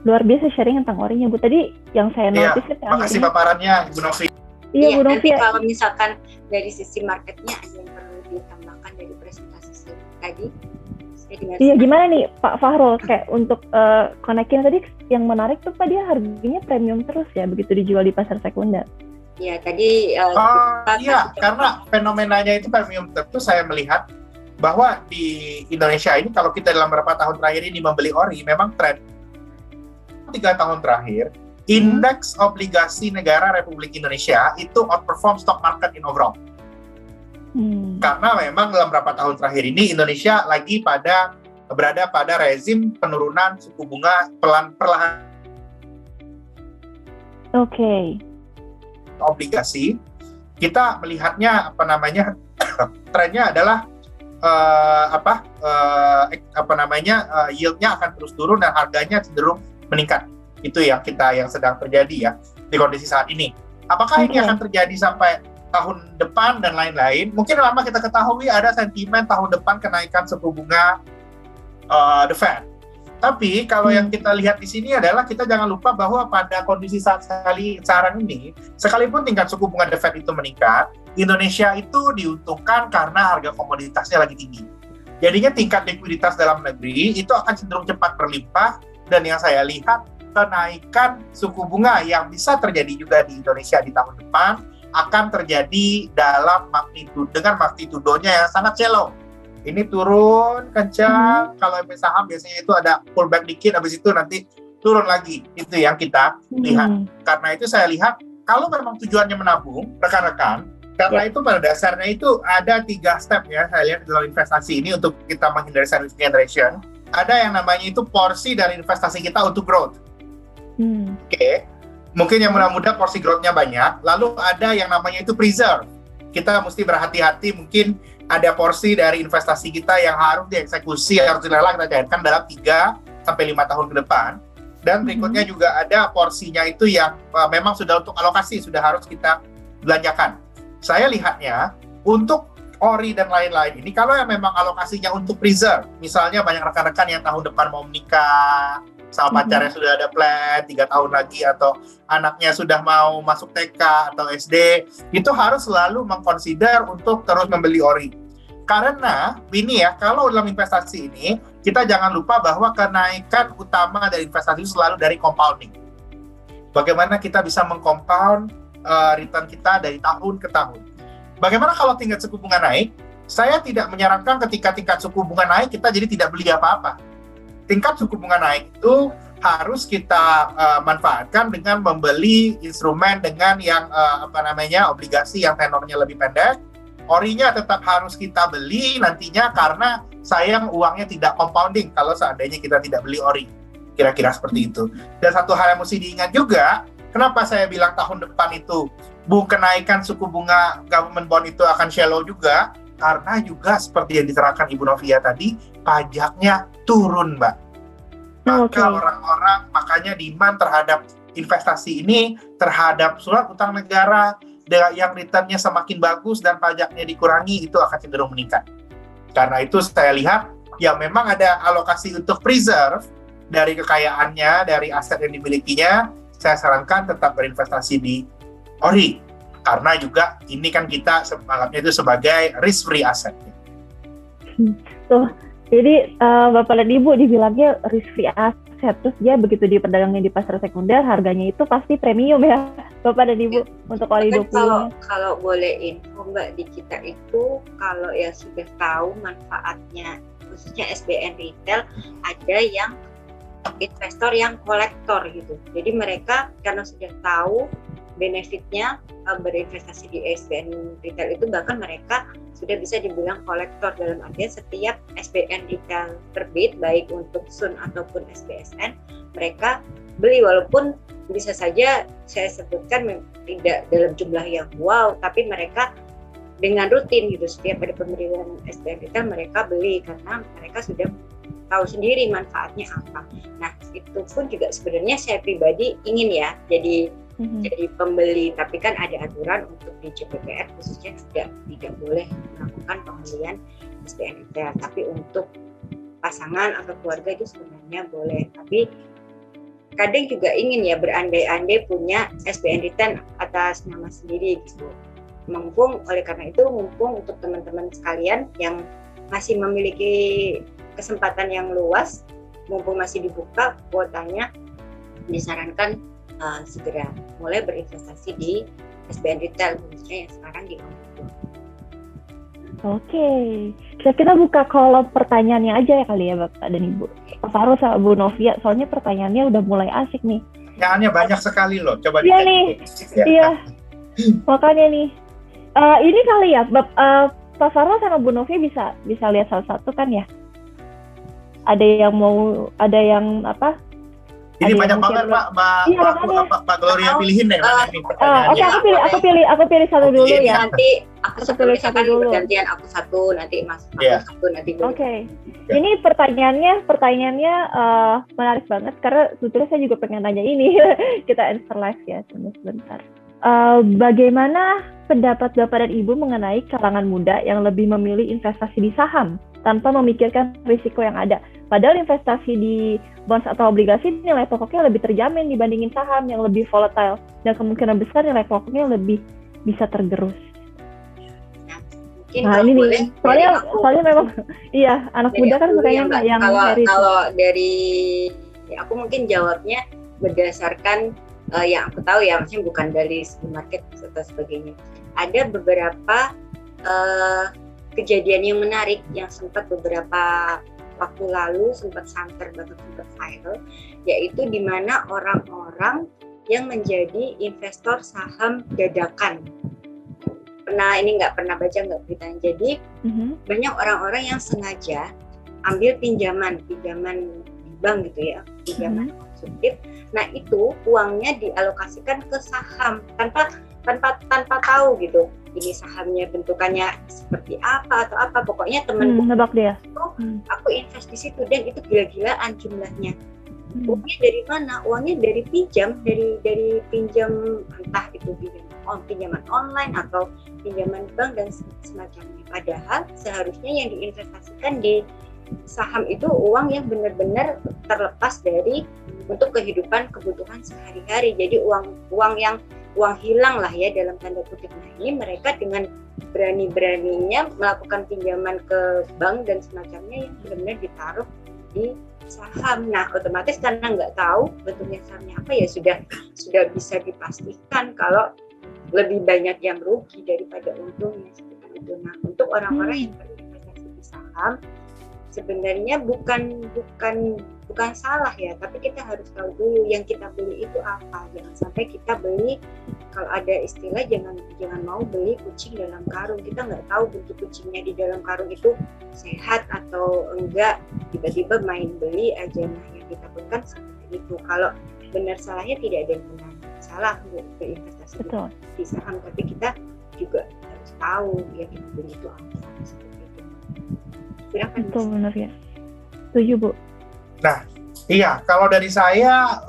Luar biasa sharing tentang orinya Bu. Tadi yang saya notice terima kasih paparannya Bu Novi. Iya, Bu Novi. Kalau misalkan dari sisi marketnya ada yang perlu ditambahkan dari presentasi tadi. Iya, gimana nih Pak Fahrul, kayak untuk konekin tadi yang menarik tuh Pak, dia harganya premium terus ya begitu dijual di pasar sekunder. Iya, tadi karena fenomenanya itu premium terus. Saya melihat bahwa di Indonesia ini kalau kita dalam beberapa tahun terakhir ini membeli ori, memang tren 3 tahun terakhir indeks obligasi negara Republik Indonesia itu outperform stock market in overall. Karena memang dalam beberapa tahun terakhir ini Indonesia lagi berada pada rezim penurunan suku bunga perlahan. Oke. Obligasi kita melihatnya trennya adalah yieldnya akan terus turun dan harganya cenderung meningkat. Itu yang sedang terjadi ya di kondisi saat ini. Apakah ini akan terjadi sampai tahun depan dan lain-lain? Mungkin lama kita ketahui ada sentimen tahun depan kenaikan suku bunga the Fed. Tapi kalau yang kita lihat di sini adalah kita jangan lupa bahwa pada kondisi sekarang ini, sekalipun tingkat suku bunga the Fed itu meningkat, Indonesia itu diuntungkan karena harga komoditasnya lagi tinggi. Jadinya tingkat likuiditas dalam negeri itu akan cenderung cepat berlimpah, dan yang saya lihat kenaikan suku bunga yang bisa terjadi juga di Indonesia di tahun depan akan terjadi dengan magnitudonya yang sangat shallow. Ini turun kencang, kalau saham biasanya itu ada pullback dikit, habis itu nanti turun lagi. Itu yang kita lihat. Karena itu saya lihat, kalau memang tujuannya menabung, rekan-rekan, karena itu pada dasarnya itu ada 3 step ya, saya lihat dalam investasi ini untuk kita menghindari silent generation. Ada yang namanya itu porsi dari investasi kita untuk growth. Oke. Mungkin yang mudah-mudah porsi growth-nya banyak. Lalu ada yang namanya itu preserve. Kita mesti berhati-hati, mungkin ada porsi dari investasi kita yang harus dieksekusi, harus dilelang, kita cairkan dalam 3-5 tahun ke depan. Dan berikutnya juga ada porsinya itu yang memang sudah untuk alokasi, sudah harus kita belanjakan. Saya lihatnya, untuk ori dan lain-lain ini, kalau yang memang alokasinya untuk preserve, misalnya banyak rekan-rekan yang tahun depan mau menikah, sama pacarnya sudah ada plan 3 tahun lagi, atau anaknya sudah mau masuk TK atau SD, itu harus selalu mengconsider untuk terus membeli ori. Karena ini ya, kalau dalam investasi ini, kita jangan lupa bahwa kenaikan utama dari investasi itu selalu dari compounding. Bagaimana kita bisa mengcompound return kita dari tahun ke tahun. Bagaimana kalau tingkat suku bunga naik? Saya tidak menyarankan ketika tingkat suku bunga naik, kita jadi tidak beli apa-apa. Tingkat suku bunga naik itu harus kita manfaatkan dengan membeli instrumen dengan yang obligasi yang tenornya lebih pendek. Orinya tetap harus kita beli nantinya karena sayang uangnya tidak compounding kalau seandainya kita tidak beli ori. Kira-kira seperti itu. Dan satu hal yang mesti diingat juga, kenapa saya bilang tahun depan itu kenaikan suku bunga government bond itu akan shallow juga, karena juga seperti yang diterangkan Ibu Novia tadi, pajaknya turun, Mbak. Maka orang-orang, makanya demand terhadap investasi ini, terhadap surat utang negara, yang returnnya semakin bagus dan pajaknya dikurangi, itu akan cenderung meningkat. Karena itu saya lihat, ya memang ada alokasi untuk preserve dari kekayaannya, dari aset yang dimilikinya, saya sarankan tetap berinvestasi di ori. Karena juga ini kan kita menganggapnya itu sebagai risk-free aset. Tuh, jadi Bapak dan Ibu dibilangnya risk-free aset, terus dia begitu diperdagangnya di pasar sekunder, harganya itu pasti premium ya, Bapak dan Ibu, untuk ori 20. Kalau boleh info Mbak, di kita itu kalau yang sudah tahu manfaatnya, khususnya SBN retail, ada yang investor yang kolektor gitu. Jadi mereka karena sudah tahu benefitnya berinvestasi di SBN retail itu, bahkan mereka sudah bisa dibilang kolektor, dalam artian setiap SBN retail terbit baik untuk SUN ataupun SBSN, mereka beli, walaupun bisa saja saya sebutkan tidak dalam jumlah yang wow, tapi mereka dengan rutin gitu, setiap ada pemberian SBN retail mereka beli karena mereka sudah tahu sendiri manfaatnya apa. Nah, itu pun juga sebenarnya saya pribadi ingin ya jadi pembeli, tapi kan ada aturan untuk di JPPR khususnya tidak boleh melakukan pembelian SBN retail, tapi untuk pasangan atau keluarga itu sebenarnya boleh. Tapi kadang juga ingin ya berandai-andai punya SBN retail atas nama sendiri gitu. Oleh karena itu mumpung untuk teman-teman sekalian yang masih memiliki kesempatan yang luas, mumpung masih dibuka kuotanya, disarankan segera mulai berinvestasi di SBN retail, khususnya yang sekarang di online. Oke, kita buka kolom pertanyaannya aja ya kali ya Bapak dan Ibu. Pak Faru sama Bu Novia, soalnya pertanyaannya udah mulai asik nih. Pertanyaannya banyak sekali loh, coba iya nih, iya. Makanya nih, ini kali ya, Pak Faru sama Bu Novia bisa lihat salah satu kan ya? Ada yang apa? Ini banyak banget Mbak Gloria pilihin deh. Oke, aku pilih satu dulu ya. Nanti aku pilih satu dulu. Gantian aku satu, nanti Mas satu, nanti dulu. Oke. Ini pertanyaannya menarik banget karena sebetulnya saya juga pengen nanya ini. Kita answer live ya, sebentar. Bagaimana pendapat Bapak dan Ibu mengenai kalangan muda yang lebih memilih investasi di saham tanpa memikirkan risiko yang ada? Padahal investasi di bonds atau obligasi nilai pokoknya lebih terjamin dibandingin saham yang lebih volatile dan kemungkinan besar nilai pokoknya lebih bisa tergerus. Nah ini nih, soalnya memang iya anak muda kan makanya yang kalau dari aku mungkin jawabnya berdasarkan yang aku tahu ya, maksudnya bukan dari segi market atau sebagainya. Ada beberapa kejadian yang menarik yang sempat beberapa waktu lalu sempat santer bahkan sempat viral, yaitu di mana orang-orang yang menjadi investor saham dadakan. Nggak pernah baca nggak beritanya. Jadi banyak orang-orang yang sengaja ambil pinjaman di bank gitu ya, pinjaman konsumtif. Nah itu uangnya dialokasikan ke saham tanpa tahu gitu. Ini sahamnya bentukannya seperti apa atau apa. Pokoknya temanku nebak dia. Aku invest di situ dan itu gila-gilaan jumlahnya. Uangnya dari mana? Uangnya dari pinjam entah itu pinjaman online atau pinjaman bank dan semacamnya. Padahal seharusnya yang diinvestasikan di saham itu uang yang benar-benar terlepas dari untuk kebutuhan sehari-hari. Jadi uang hilang lah ya dalam tanda kutip. Nah ini mereka dengan berani-beraninya melakukan pinjaman ke bank dan semacamnya yang benar-benar ditaruh di saham. Nah otomatis karena nggak tahu bentuknya sahamnya apa ya sudah bisa dipastikan kalau lebih banyak yang rugi daripada untungnya seperti itu. Nah untuk orang-orang yang berinvestasi di saham sebenarnya bukan salah ya, tapi kita harus tahu dulu yang kita beli itu apa. Jangan sampai kita beli, kalau ada istilah jangan mau beli kucing dalam karung. Kita nggak tahu bentuk kucingnya di dalam karung itu sehat atau enggak, tiba-tiba main beli aja. Nah yang kita seperti itu. Kalau benar salahnya tidak ada yang benar salah untuk berinvestasi di saham, tapi kita juga harus tahu yang kita beli itu apa seperti itu. Silakan. Betul, benar ya. Setuju Bu. Nah, iya, kalau dari saya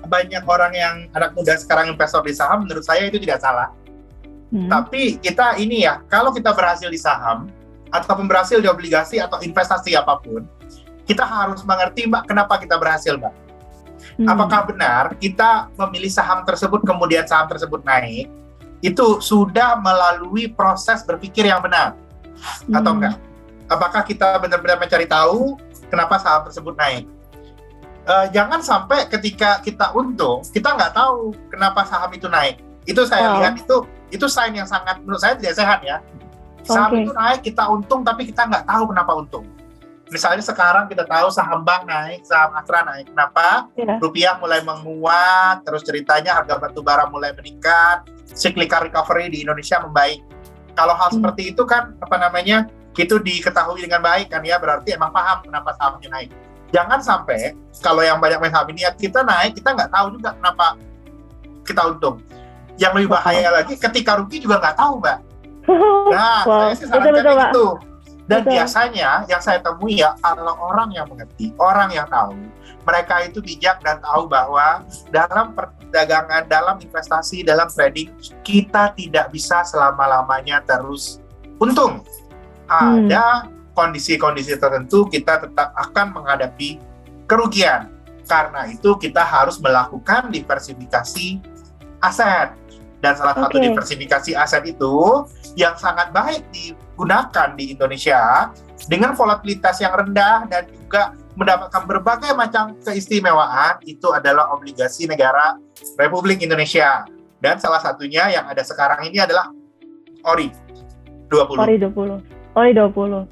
banyak orang yang anak muda sekarang investor di saham, menurut saya itu tidak salah. Tapi kita ini ya, kalau kita berhasil di saham ataupun berhasil di obligasi atau investasi apapun, kita harus mengerti Mbak, kenapa kita berhasil Mbak. Apakah benar kita memilih saham tersebut kemudian saham tersebut naik, itu sudah melalui proses berpikir yang benar atau enggak? Apakah kita benar-benar mencari tahu kenapa saham tersebut naik? Jangan sampai ketika kita untung, kita nggak tahu kenapa saham itu naik. Itu saya lihat itu sign yang sangat menurut saya tidak sehat ya. Saham itu naik, kita untung, tapi kita nggak tahu kenapa untung. Misalnya sekarang kita tahu saham bank naik, saham Astra naik. Kenapa? Rupiah mulai menguat, terus ceritanya harga batu bara mulai meningkat, cyclical recovery di Indonesia membaik. Kalau hal seperti itu kan, itu diketahui dengan baik kan ya, berarti emang paham kenapa sahamnya naik. Jangan sampai kalau yang banyak main saham ini kita naik, kita nggak tahu juga kenapa kita untung. Yang lebih bahaya lagi ketika rugi juga nggak tahu Mbak. Nah, saya sih sarankan itu. Dan biasanya yang saya temui ya, kalau orang yang mengerti, orang yang tahu, mereka itu bijak dan tahu bahwa dalam perdagangan, dalam investasi, dalam trading, kita tidak bisa selama-lamanya terus untung. Ada kondisi-kondisi tertentu kita tetap akan menghadapi kerugian. Karena itu kita harus melakukan diversifikasi aset. Dan salah satu diversifikasi aset itu yang sangat baik digunakan di Indonesia dengan volatilitas yang rendah dan juga mendapatkan berbagai macam keistimewaan itu adalah obligasi negara Republik Indonesia. Dan salah satunya yang ada sekarang ini adalah ORI 20. ORI 20.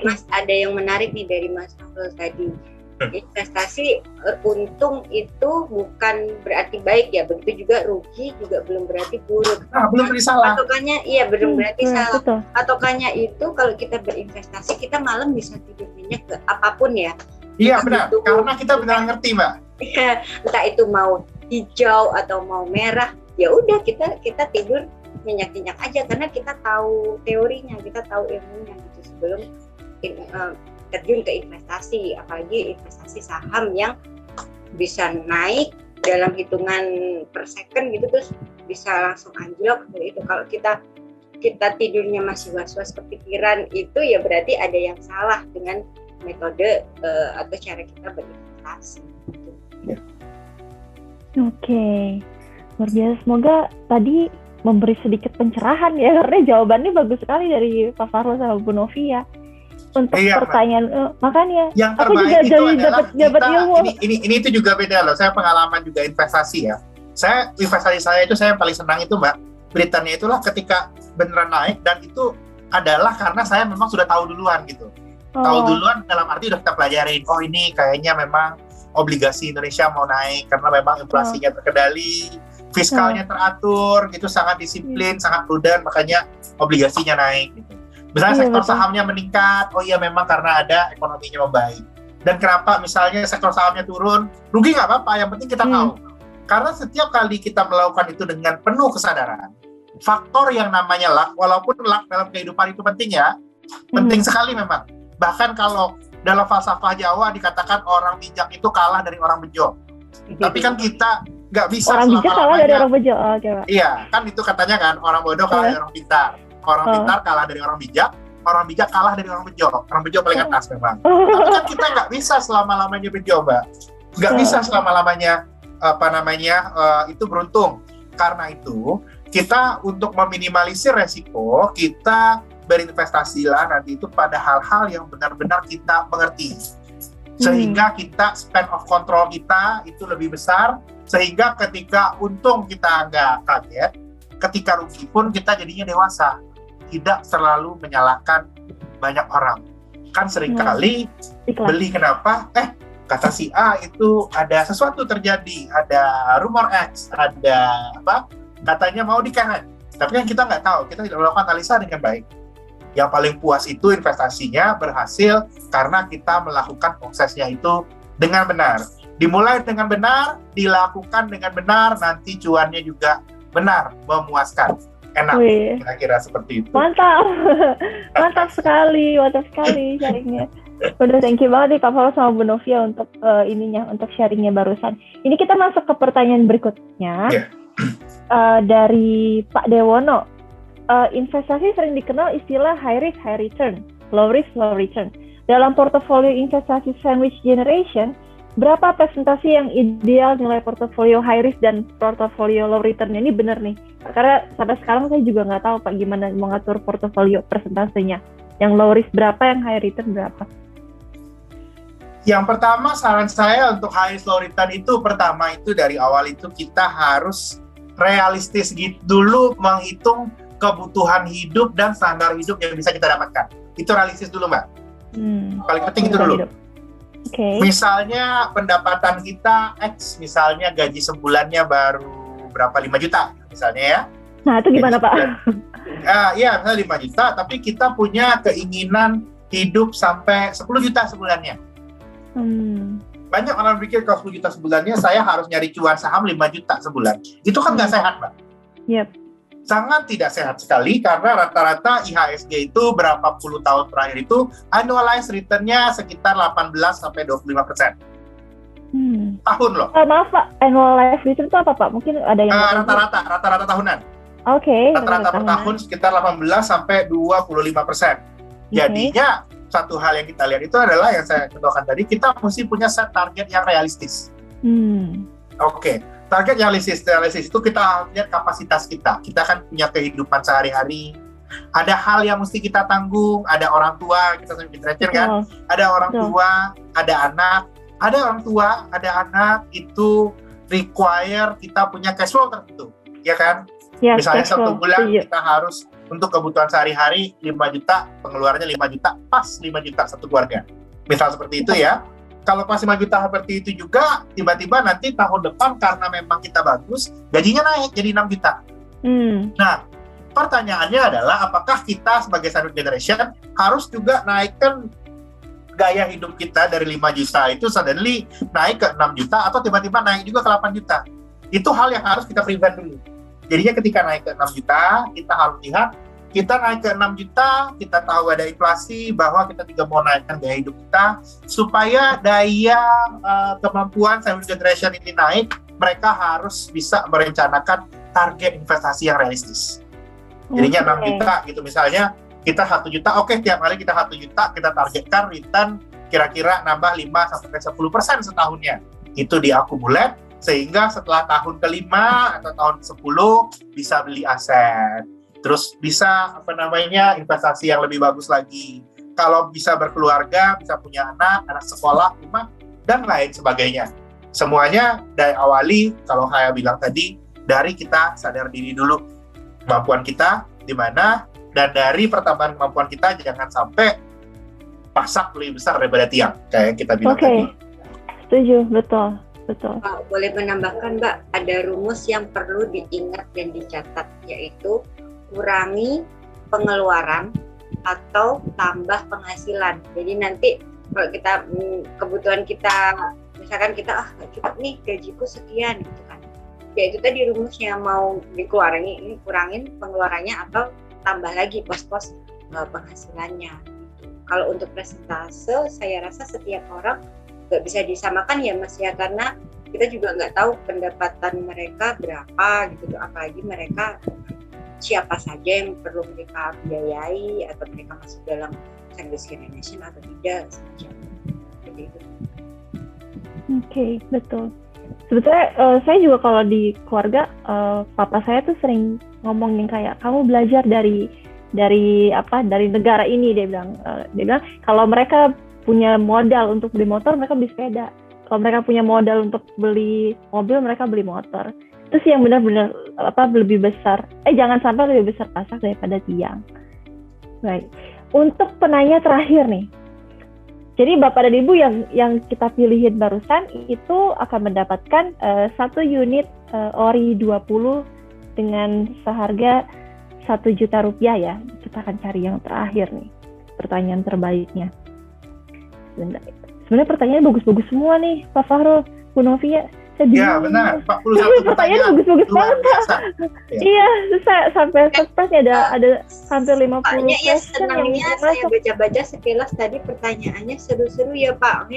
Mas, ada yang menarik nih dari Mas Novel tadi. Investasi untung itu bukan berarti baik ya, begitu juga rugi juga belum berarti buruk. Belum berarti salah. Patokannya belum berarti salah. Betul. Patokannya itu kalau kita berinvestasi kita malam bisa tidur nyenyak ke apapun ya. Iya benar, karena kita benar ngerti Mbak. Entah itu mau hijau atau mau merah, ya udah kita tidur nyenyak-nyenyak aja karena kita tahu teorinya, kita tahu ilmunya gitu sebelum terjun ke investasi, apalagi investasi saham yang bisa naik dalam hitungan per second gitu terus bisa langsung anjlok gitu. Itu kalau kita tidurnya masih was-was kepikiran itu ya berarti ada yang salah dengan metode atau cara kita berinvestasi gitu. Oke. Luar biasa, semoga tadi memberi sedikit pencerahan ya, karena jawabannya bagus sekali dari Pak Farul sama Bu Novi ya. Untuk pertanyaan makanya yang aku juga jadi dapat ilmu. Ini itu juga beda loh. Saya pengalaman juga investasi ya. Investasi saya itu saya paling senang itu Mbak, beritanya itulah ketika beneran naik, dan itu adalah karena saya memang sudah tahu duluan gitu. Tahu duluan dalam arti udah kita pelajarin, oh ini kayaknya memang obligasi Indonesia mau naik karena memang inflasinya terkendali, fiskalnya teratur, gitu, sangat disiplin, sangat prudent, makanya obligasinya naik gitu. Misalnya sektor sahamnya meningkat, oh iya memang karena ada ekonominya membaik. Dan kenapa misalnya sektor sahamnya turun, rugi nggak apa-apa, yang penting kita tahu. Karena setiap kali kita melakukan itu dengan penuh kesadaran, faktor yang namanya luck, walaupun luck dalam kehidupan itu penting ya, penting sekali memang. Bahkan kalau dalam falsafah Jawa dikatakan orang bijak itu kalah dari orang bejo. Tapi kan kita nggak bisa orang bijak kalah dari orang bejo. Iya, kan itu katanya kan, orang bodoh kalah dari orang pintar. Orang pintar kalah dari orang bijak kalah dari orang bejo. Orang bejo paling atas memang. Tapi kan kita nggak bisa selama-lamanya bejo, Mbak. Nggak bisa selama-lamanya itu beruntung. Karena itu, kita untuk meminimalisir resiko, kita berinvestasilah nanti itu pada hal-hal yang benar-benar kita mengerti. Sehingga kita span of control kita itu lebih besar, sehingga ketika untung kita nggak kaget, ketika rugi pun kita jadinya dewasa. Tidak selalu menyalahkan banyak orang. Kan seringkali beli kenapa? Kata si A itu ada sesuatu terjadi, ada rumor X, ada apa? Katanya mau dikeret. Tapi kan kita nggak tahu, kita tidak melakukan analisa dengan baik. Yang paling puas itu investasinya berhasil karena kita melakukan prosesnya itu dengan benar. Dimulai dengan benar, dilakukan dengan benar, nanti cuannya juga benar, memuaskan. Enak, kira-kira seperti itu. Mantap, mantap sekali sharingnya. Udah, thank you banget nih Kak Paulus sama Bu Novia untuk untuk sharingnya barusan. Ini kita masuk ke pertanyaan berikutnya. Dari Pak Dewono. Investasi sering dikenal istilah high risk, high return, low risk, low return. Dalam portofolio investasi sandwich generation, berapa presentasi yang ideal nilai portofolio high risk dan portofolio low return? Ini benar nih, karena sampai sekarang saya juga nggak tahu Pak gimana mengatur portofolio presentasinya. Yang low risk berapa, yang high return berapa? Yang pertama, saran saya untuk high risk low return itu, pertama itu dari awal itu kita harus realistis dulu menghitung kebutuhan hidup dan standar hidup yang bisa kita dapatkan. Itu realistis dulu, Mbak. Paling penting itu dulu. Misalnya pendapatan kita X, misalnya gaji sebulannya baru berapa, 5 juta misalnya ya. Nah, itu gimana Pak? Iya, misalnya 5 juta, tapi kita punya keinginan hidup sampai 10 juta sebulannya. Banyak orang berpikir kalau 10 juta sebulannya saya harus nyari cuan saham 5 juta sebulan. Itu kan nggak sehat, Mbak. Yep. Sangat tidak sehat sekali, karena rata-rata IHSG itu berapa puluh tahun terakhir itu annualized return-nya sekitar 18-25%. Tahun loh. Maaf Pak, annualized return itu apa Pak? Mungkin ada yang rata-rata tahunan. Oke. Rata-rata per tahun sekitar 18-25%. Jadinya satu hal yang kita lihat itu adalah yang saya contohkan tadi, kita mesti punya set target yang realistis. Target yang realistis itu kita lihat kapasitas kita. Kita kan punya kehidupan sehari-hari. Ada hal yang mesti kita tanggung. Ada orang tua, kita sering diterakin kan. Ada orang tua, ada anak. Ada orang tua, ada anak, itu require kita punya cash flow tertentu. Ya kan? Yes, misalnya satu bulan kita harus untuk kebutuhan sehari-hari 5 juta, pengeluarannya 5 juta, pas 5 juta satu keluarga. Misal seperti itu ya. Kalau pas 5 juta seperti itu juga, tiba-tiba nanti tahun depan karena memang kita bagus, gajinya naik jadi 6 juta. Nah, pertanyaannya adalah apakah kita sebagai sandwich generation harus juga naikkan gaya hidup kita dari 5 juta itu suddenly naik ke 6 juta atau tiba-tiba naik juga ke 8 juta. Itu hal yang harus kita prevent dulu. Jadinya ketika naik ke 6 juta, kita harus lihat kita naik ke 6 juta, kita tahu ada inflasi, bahwa kita juga mau naikkan gaya hidup kita, supaya daya kemampuan sandwich generation ini naik, mereka harus bisa merencanakan target investasi yang realistis. Jadinya 6 juta gitu misalnya, kita 1 juta, tiap kali kita 1 juta, kita targetkan return kira-kira nambah 5-10% setahunnya. Itu diakumulate, sehingga setelah tahun kelima atau tahun 10 bisa beli aset. Terus bisa investasi yang lebih bagus lagi. Kalau bisa berkeluarga, bisa punya anak sekolah, rumah, dan lain sebagainya. semuanya dari awali, kalau saya bilang tadi, dari kita sadar diri dulu kemampuan kita di mana, dan dari pertambahan kemampuan kita jangan sampai pasak lebih besar daripada tiang, kayak yang kita bilang tadi. Setuju, betul. Boleh menambahkan Mbak, ada rumus yang perlu diingat dan dicatat, yaitu kurangi pengeluaran atau tambah penghasilan. Jadi nanti kalau kita kebutuhan kita, misalkan kita nggak cukup nih gajiku sekian gitu kan, ya itu tadi rumusnya, mau dikurangi, ini kurangin pengeluarannya atau tambah lagi pos-pos penghasilannya gitu. Kalau untuk persentase, saya rasa setiap orang nggak bisa disamakan ya Mas ya, karena kita juga nggak tahu pendapatan mereka berapa gitu, apalagi mereka siapa saja yang perlu mereka biayai atau mereka masuk dalam child discrimination atau tidak semacam seperti itu. Oke, betul. Sebetulnya saya juga kalau di keluarga, papa saya tuh sering ngomongin kayak, kamu belajar dari negara ini, dia bilang kalau mereka punya modal untuk beli motor, mereka beli sepeda. Kalau mereka punya modal untuk beli mobil, mereka beli motor. Itu sih yang benar-benar lebih besar. Jangan sampai lebih besar pasak daripada tiang. Baik. Untuk penanya terakhir nih. Jadi Bapak dan Ibu yang kita pilihin barusan itu akan mendapatkan 1 unit Ori 20 dengan seharga Rp1.000.000 ya. Kita akan cari yang terakhir nih, pertanyaan terbaiknya. Sebenarnya pertanyaannya bagus-bagus semua nih, Pak Fahrul, Bu Novia. Ya benar, 41 pertanyaan bagus-bagus banget Pak. Iya, saya sampai surprise ada hampir 50 Paknya ya, question senangnya saya baca-baca sekilas tadi pertanyaannya seru-seru ya Pak.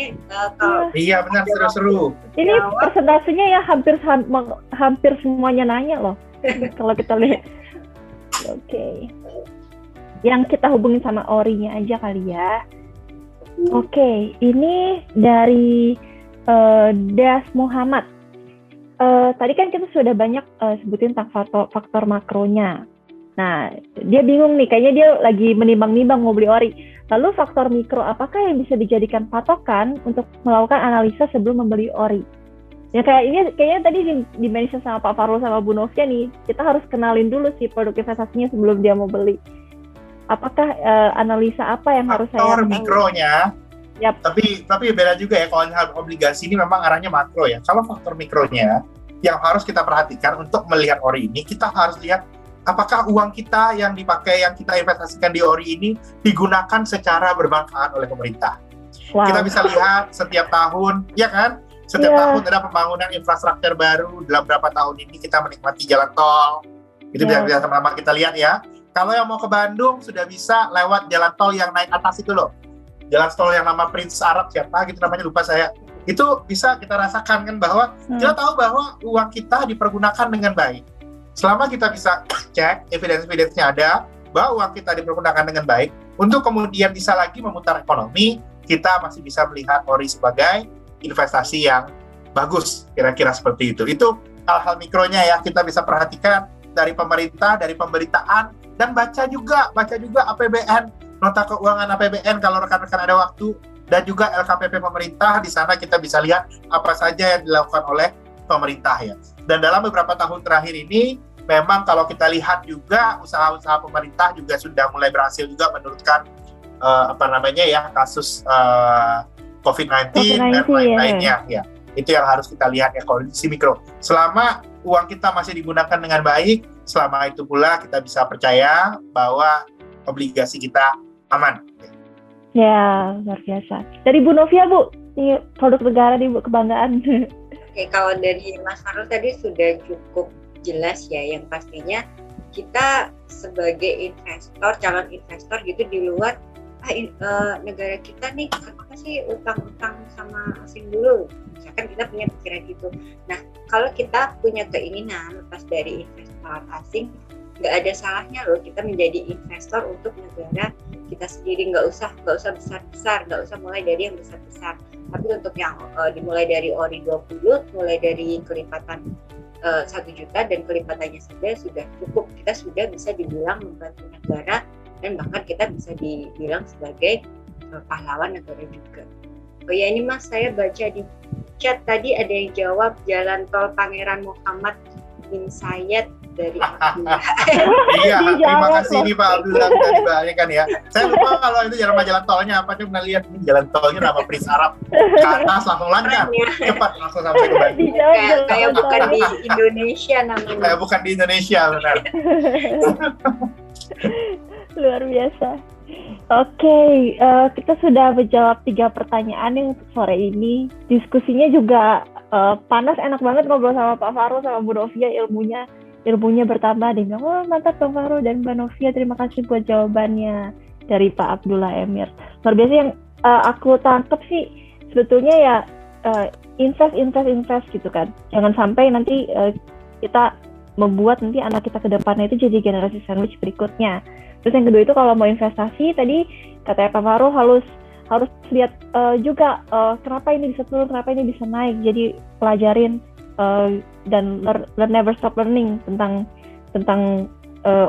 Iya benar, seru-seru. Ini persentasenya ya hampir semuanya nanya loh. Kalau kita lihat. Oke. Yang kita hubungin sama Orinya aja kali ya. Oke, ini dari Das Muhammad. Tadi kan kita sudah banyak sebutin tentang faktor makronya. Nah, dia bingung nih, kayaknya dia lagi menimbang-nimbang mau beli Ori. Lalu faktor mikro apakah yang bisa dijadikan patokan untuk melakukan analisa sebelum membeli Ori? Ya kayaknya tadi di-mention sama Pak Fahrul sama Bu Novia nih, kita harus kenalin dulu sih produk investasinya sebelum dia mau beli. Apakah analisa apa yang harus saya faktor mikronya? Yap. Tapi beda juga ya, kalau obligasi ini memang arahnya makro ya. Kalau faktor mikronya yang harus kita perhatikan untuk melihat Ori ini, kita harus lihat apakah uang kita yang dipakai, yang kita investasikan di Ori ini digunakan secara bermanfaat oleh pemerintah. Wow. Kita bisa lihat setiap tahun, ya kan? Setiap tahun ada pembangunan infrastruktur baru. Dalam berapa tahun ini kita menikmati jalan tol. Itu bisa sama-sama kita lihat ya. Kalau yang mau ke Bandung sudah bisa lewat jalan tol yang naik atas itu loh. Jalan tol yang nama Prince Arab siapa gitu namanya, lupa saya. Itu bisa kita rasakan kan bahwa kita tahu bahwa uang kita dipergunakan dengan baik. Selama kita bisa cek evidence-nya ada bahwa uang kita dipergunakan dengan baik, untuk kemudian bisa lagi memutar ekonomi, kita masih bisa melihat Ori sebagai investasi yang bagus, kira-kira seperti itu. Itu hal-hal mikronya ya, kita bisa perhatikan dari pemerintah, dari pemberitaan, dan baca juga APBN, nota keuangan APBN kalau rekan-rekan ada waktu, dan juga LKPP pemerintah. Di sana kita bisa lihat apa saja yang dilakukan oleh pemerintah ya. Dan dalam beberapa tahun terakhir ini, memang kalau kita lihat juga usaha-usaha pemerintah juga sudah mulai berhasil juga menurunkan kasus COVID-19 dan lain-lainnya ya. Itu yang harus kita lihat ya, kondisi mikro. Selama uang kita masih digunakan dengan baik, selama itu pula kita bisa percaya bahwa obligasi kita aman. Ya, luar biasa. Dari Bu Novia, Bu, ini produk negara di kebanggaan. Oke, kalau dari Mas Fahrul tadi sudah cukup jelas ya, yang pastinya kita sebagai investor, calon investor gitu di luar negara kita nih, kenapa sih utang-utang sama asing dulu? Misalkan kita punya pikiran gitu. Nah, kalau kita punya keinginan lepas dari investor asing, nggak ada salahnya loh kita menjadi investor untuk negara kita sendiri. Nggak usah besar-besar, nggak usah mulai dari yang besar-besar. Tapi untuk yang dimulai dari Ori 20, mulai dari kelipatan 1 juta dan kelipatannya saja sudah cukup. Kita sudah bisa dibilang membantu negara, dan bahkan kita bisa dibilang sebagai pahlawan negara juga. Oh ya, ini Mas, saya baca di chat tadi ada yang jawab Jalan Tol Pangeran Muhammad bin Zayed dari Abdullah. Iya, terima Dijawab kasih loh. nih Pak Abdullah udah dibagikan ya. Saya lupa kalau itu nama jalan tolnya apa, cuma pernah lihat ini jalan tolnya nama Prince Arab ke atas langsung lancar, Keren ya. cepat langsung sampai ke Bandung. Dijawab Kayak jalan bukan tolnya. di Indonesia namanya. Bukan di Indonesia benar. Luar biasa. Oke, kita sudah menjawab 3 pertanyaan yang untuk sore ini. Diskusinya juga panas, enak banget ngobrol sama Pak Faru sama Bu Novia, ilmunya bertambah. Dia bilang, oh mantap Pak Faru dan Mbak Novia, terima kasih buat jawabannya dari Pak Abdullah Emir. Luar biasa. Yang aku tangkep sih sebetulnya ya invest gitu kan. Jangan sampai nanti kita membuat nanti anak kita ke depannya itu jadi generasi sandwich berikutnya. Terus yang kedua itu kalau mau investasi tadi katanya Pak Faru harus lihat juga kenapa ini bisa turun, kenapa ini bisa naik. Jadi pelajarin dan learn never stop learning tentang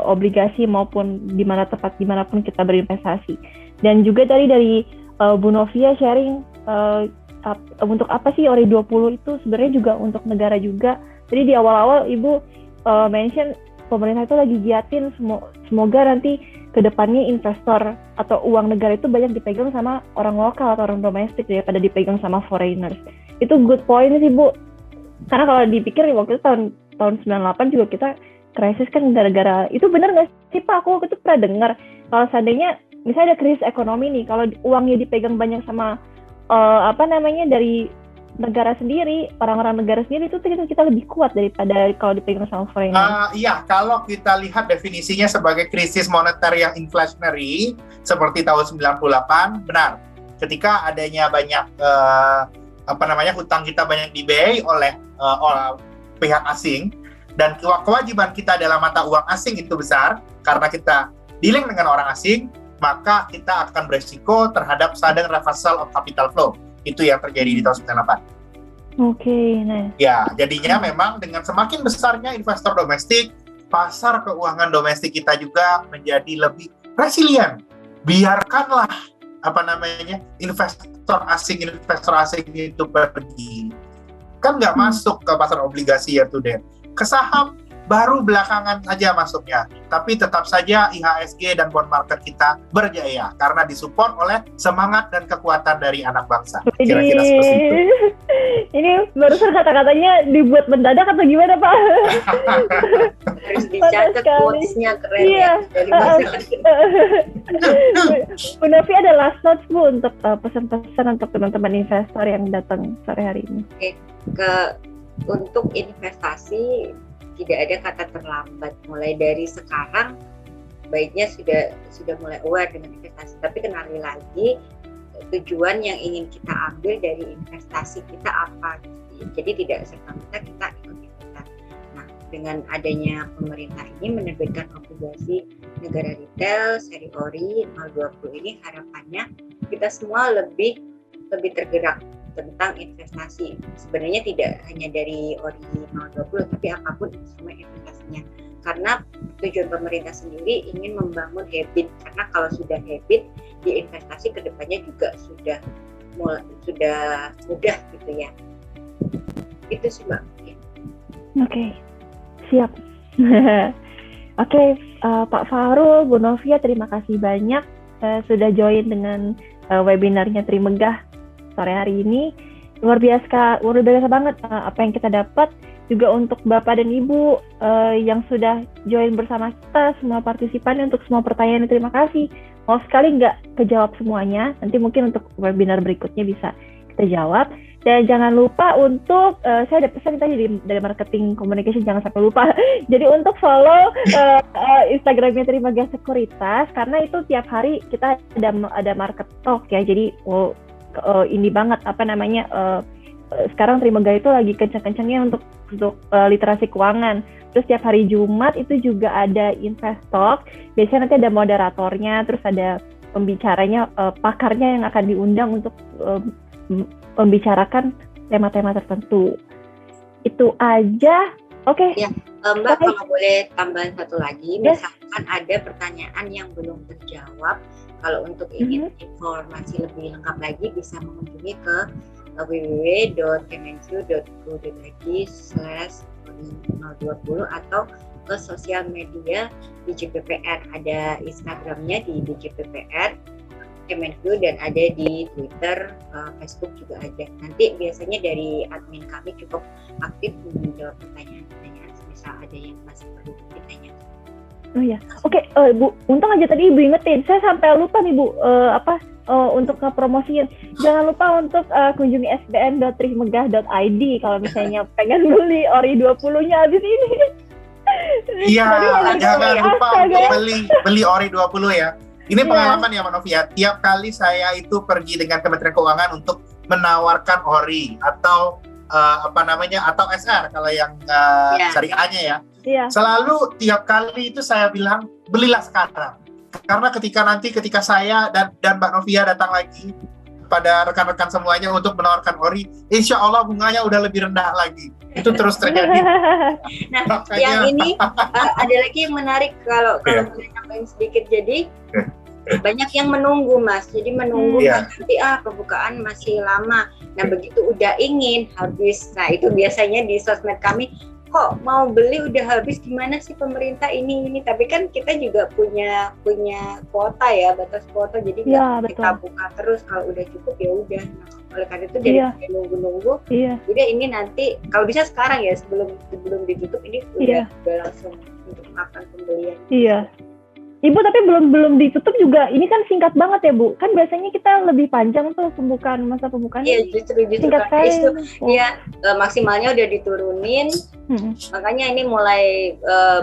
obligasi maupun dimanapun kita berinvestasi. Dan juga tadi dari Bu Novia sharing untuk apa sih ORI 20 itu sebenarnya juga untuk negara juga. Jadi di awal-awal Ibu mention pemerintah itu lagi giatin semoga nanti kedepannya investor atau uang negara itu banyak dipegang sama orang lokal atau orang domestik daripada dipegang sama foreigners. Itu good point sih Bu. Karena kalau dipikir waktu itu tahun 98 juga kita krisis kan gara-gara itu, benar nggak sih Pak? Aku itu pernah dengar kalau seandainya misalnya ada krisis ekonomi nih, kalau uangnya dipegang banyak sama dari negara sendiri, orang-orang negara sendiri itu kita lebih kuat daripada kalau dipegang sama foreigner. Iya, kalau kita lihat definisinya sebagai krisis moneter yang inflationary seperti tahun 98, benar. Ketika adanya banyak hutang kita banyak dibiayai oleh pihak asing dan kewajiban kita dalam mata uang asing itu besar karena kita dealing dengan orang asing, maka kita akan beresiko terhadap sudden reversal of capital flow. Itu yang terjadi di tahun 98. Oke, nah. Ya, jadinya memang dengan semakin besarnya investor domestik, pasar keuangan domestik kita juga menjadi lebih resilient. Biarkanlah investor asing itu pergi. Kan nggak masuk ke pasar obligasi year to date. Ke saham baru belakangan saja masuknya, tapi tetap saja IHSG dan bond market kita berjaya karena disupport oleh semangat dan kekuatan dari anak bangsa. Kira-kira seperti itu. Ini barusan kata-katanya dibuat mendadak atau gimana Pak? Harus dicatat quotes-nya, keren Iya. ya dari masyarakat. Bu Novi ada last notes Bu untuk pesan-pesan untuk teman-teman investor yang datang sore hari ini. Untuk investasi tidak ada kata terlambat. Mulai dari sekarang baiknya sudah mulai aware dengan investasi, tapi kenali lagi tujuan yang ingin kita ambil dari investasi kita apa. Jadi tidak serta-merta kita ikut-ikutan. Nah, dengan adanya pemerintah ini menerbitkan obligasi negara retail seri ORI 020 ini, harapannya kita semua lebih tergerak tentang investasi. Sebenarnya tidak hanya dari ORI 020 tapi apapun instrumen investasinya. Karena tujuan pemerintah sendiri ingin membangun habit, karena kalau sudah habit di investasi kedepannya juga sudah mudah gitu ya. Itu sih Mbak. Oke, siap. Oke, Pak Faru, Bu Novia, terima kasih banyak sudah join dengan webinarnya Trimegah sore hari ini. Luar biasa banget apa yang kita dapat. Juga untuk Bapak dan Ibu yang sudah join bersama kita, semua partisipan, untuk semua pertanyaan, terima kasih. Mau sekali nggak kejawab semuanya, nanti mungkin untuk webinar berikutnya bisa kita jawab. Dan jangan lupa untuk, saya ada pesan tadi dari marketing communication, jangan sampai lupa. Jadi untuk follow Instagramnya Trimegah Sekuritas, karena itu tiap hari kita ada market talk ya. Jadi ini banget sekarang Trimegah itu lagi kencang-kencangnya untuk literasi keuangan. Terus tiap hari Jumat itu juga ada Invest Talk. Biasanya nanti ada moderatornya, terus ada pembicaranya, pakarnya yang akan diundang untuk membicarakan tema-tema tertentu. Itu aja. Oke. Ya, Mbak, kalau boleh tambahan satu lagi, misalkan ada pertanyaan yang belum terjawab, kalau untuk ingin informasi lebih lengkap lagi bisa mengunjungi ke www.kemenq.go.id/020 atau ke sosial media DJPPR. Ada Instagramnya di DJPPR Kemenq dan ada di Twitter, Facebook juga ada. Nanti biasanya dari admin kami cukup aktif menjawab pertanyaan-pertanyaan misal ada yang masih perlu ditanya. Oh ya, oke, Bu. Untung aja tadi Ibu ingetin. Saya sampai lupa nih Bu, untuk promosiin. Jangan lupa untuk kunjungi sbn.trihmegah.id kalau misalnya pengen beli ori 20-nya habis ini. Iya, jangan lupa untuk ya. beli ori 20 ya. Ini pengalaman ya Mbak Novia. Tiap kali saya itu pergi dengan Kementerian Keuangan untuk menawarkan ori atau atau SR kalau yang syariahnya ya. Iya. Selalu tiap kali itu saya bilang belilah sekarang. Karena ketika saya dan Mbak Novia datang lagi pada rekan-rekan semuanya untuk menawarkan ori, insya Allah bunganya udah lebih rendah lagi. Itu terus terjadi. Nah, makanya, yang ini ada lagi yang menarik kalau saya nambahin sedikit. Jadi banyak yang menunggu Mas. Jadi menunggu nanti pembukaan masih lama. Nah begitu udah ingin habis. Nah itu biasanya di sosmed kami, kok mau beli udah habis, gimana sih pemerintah ini. Tapi kan kita juga punya kuota ya, batas kuota, jadi kita buka terus. Kalau udah cukup ya udah. Nah, oleh karena itu dari nunggu udah ini nanti kalau bisa sekarang ya, sebelum ditutup ini udah langsung untuk melakukan pembelian. Iya. Ibu tapi belum ditutup juga. Ini kan singkat banget ya Bu. Kan biasanya kita lebih panjang tuh masa pembukaan. Iya, justru singkat sekali. Iya, maksimalnya udah diturunin. Makanya ini mulai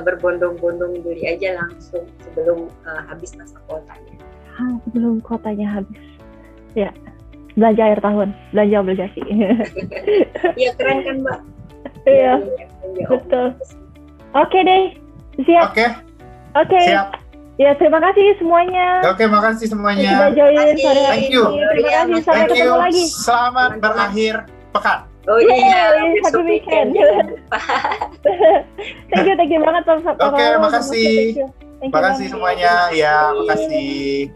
berbondong-bondong beli aja langsung sebelum habis masa kuotanya. Sebelum kuotanya habis. Ya. Belanja akhir tahun, belanja obligasi. Iya, keren kan, Mbak? Iya. Betul. Oke deh. Siap. Oke. Siap. Ya, terima kasih semuanya. Oke, makasih semuanya. Sudah join sore hari ini. Terima kasih, sampai ketemu lagi. Selamat berakhir pekan. Oh iya, happy weekend. Thank you banget. Oke, makasih. Makasih semuanya. Ya, makasih.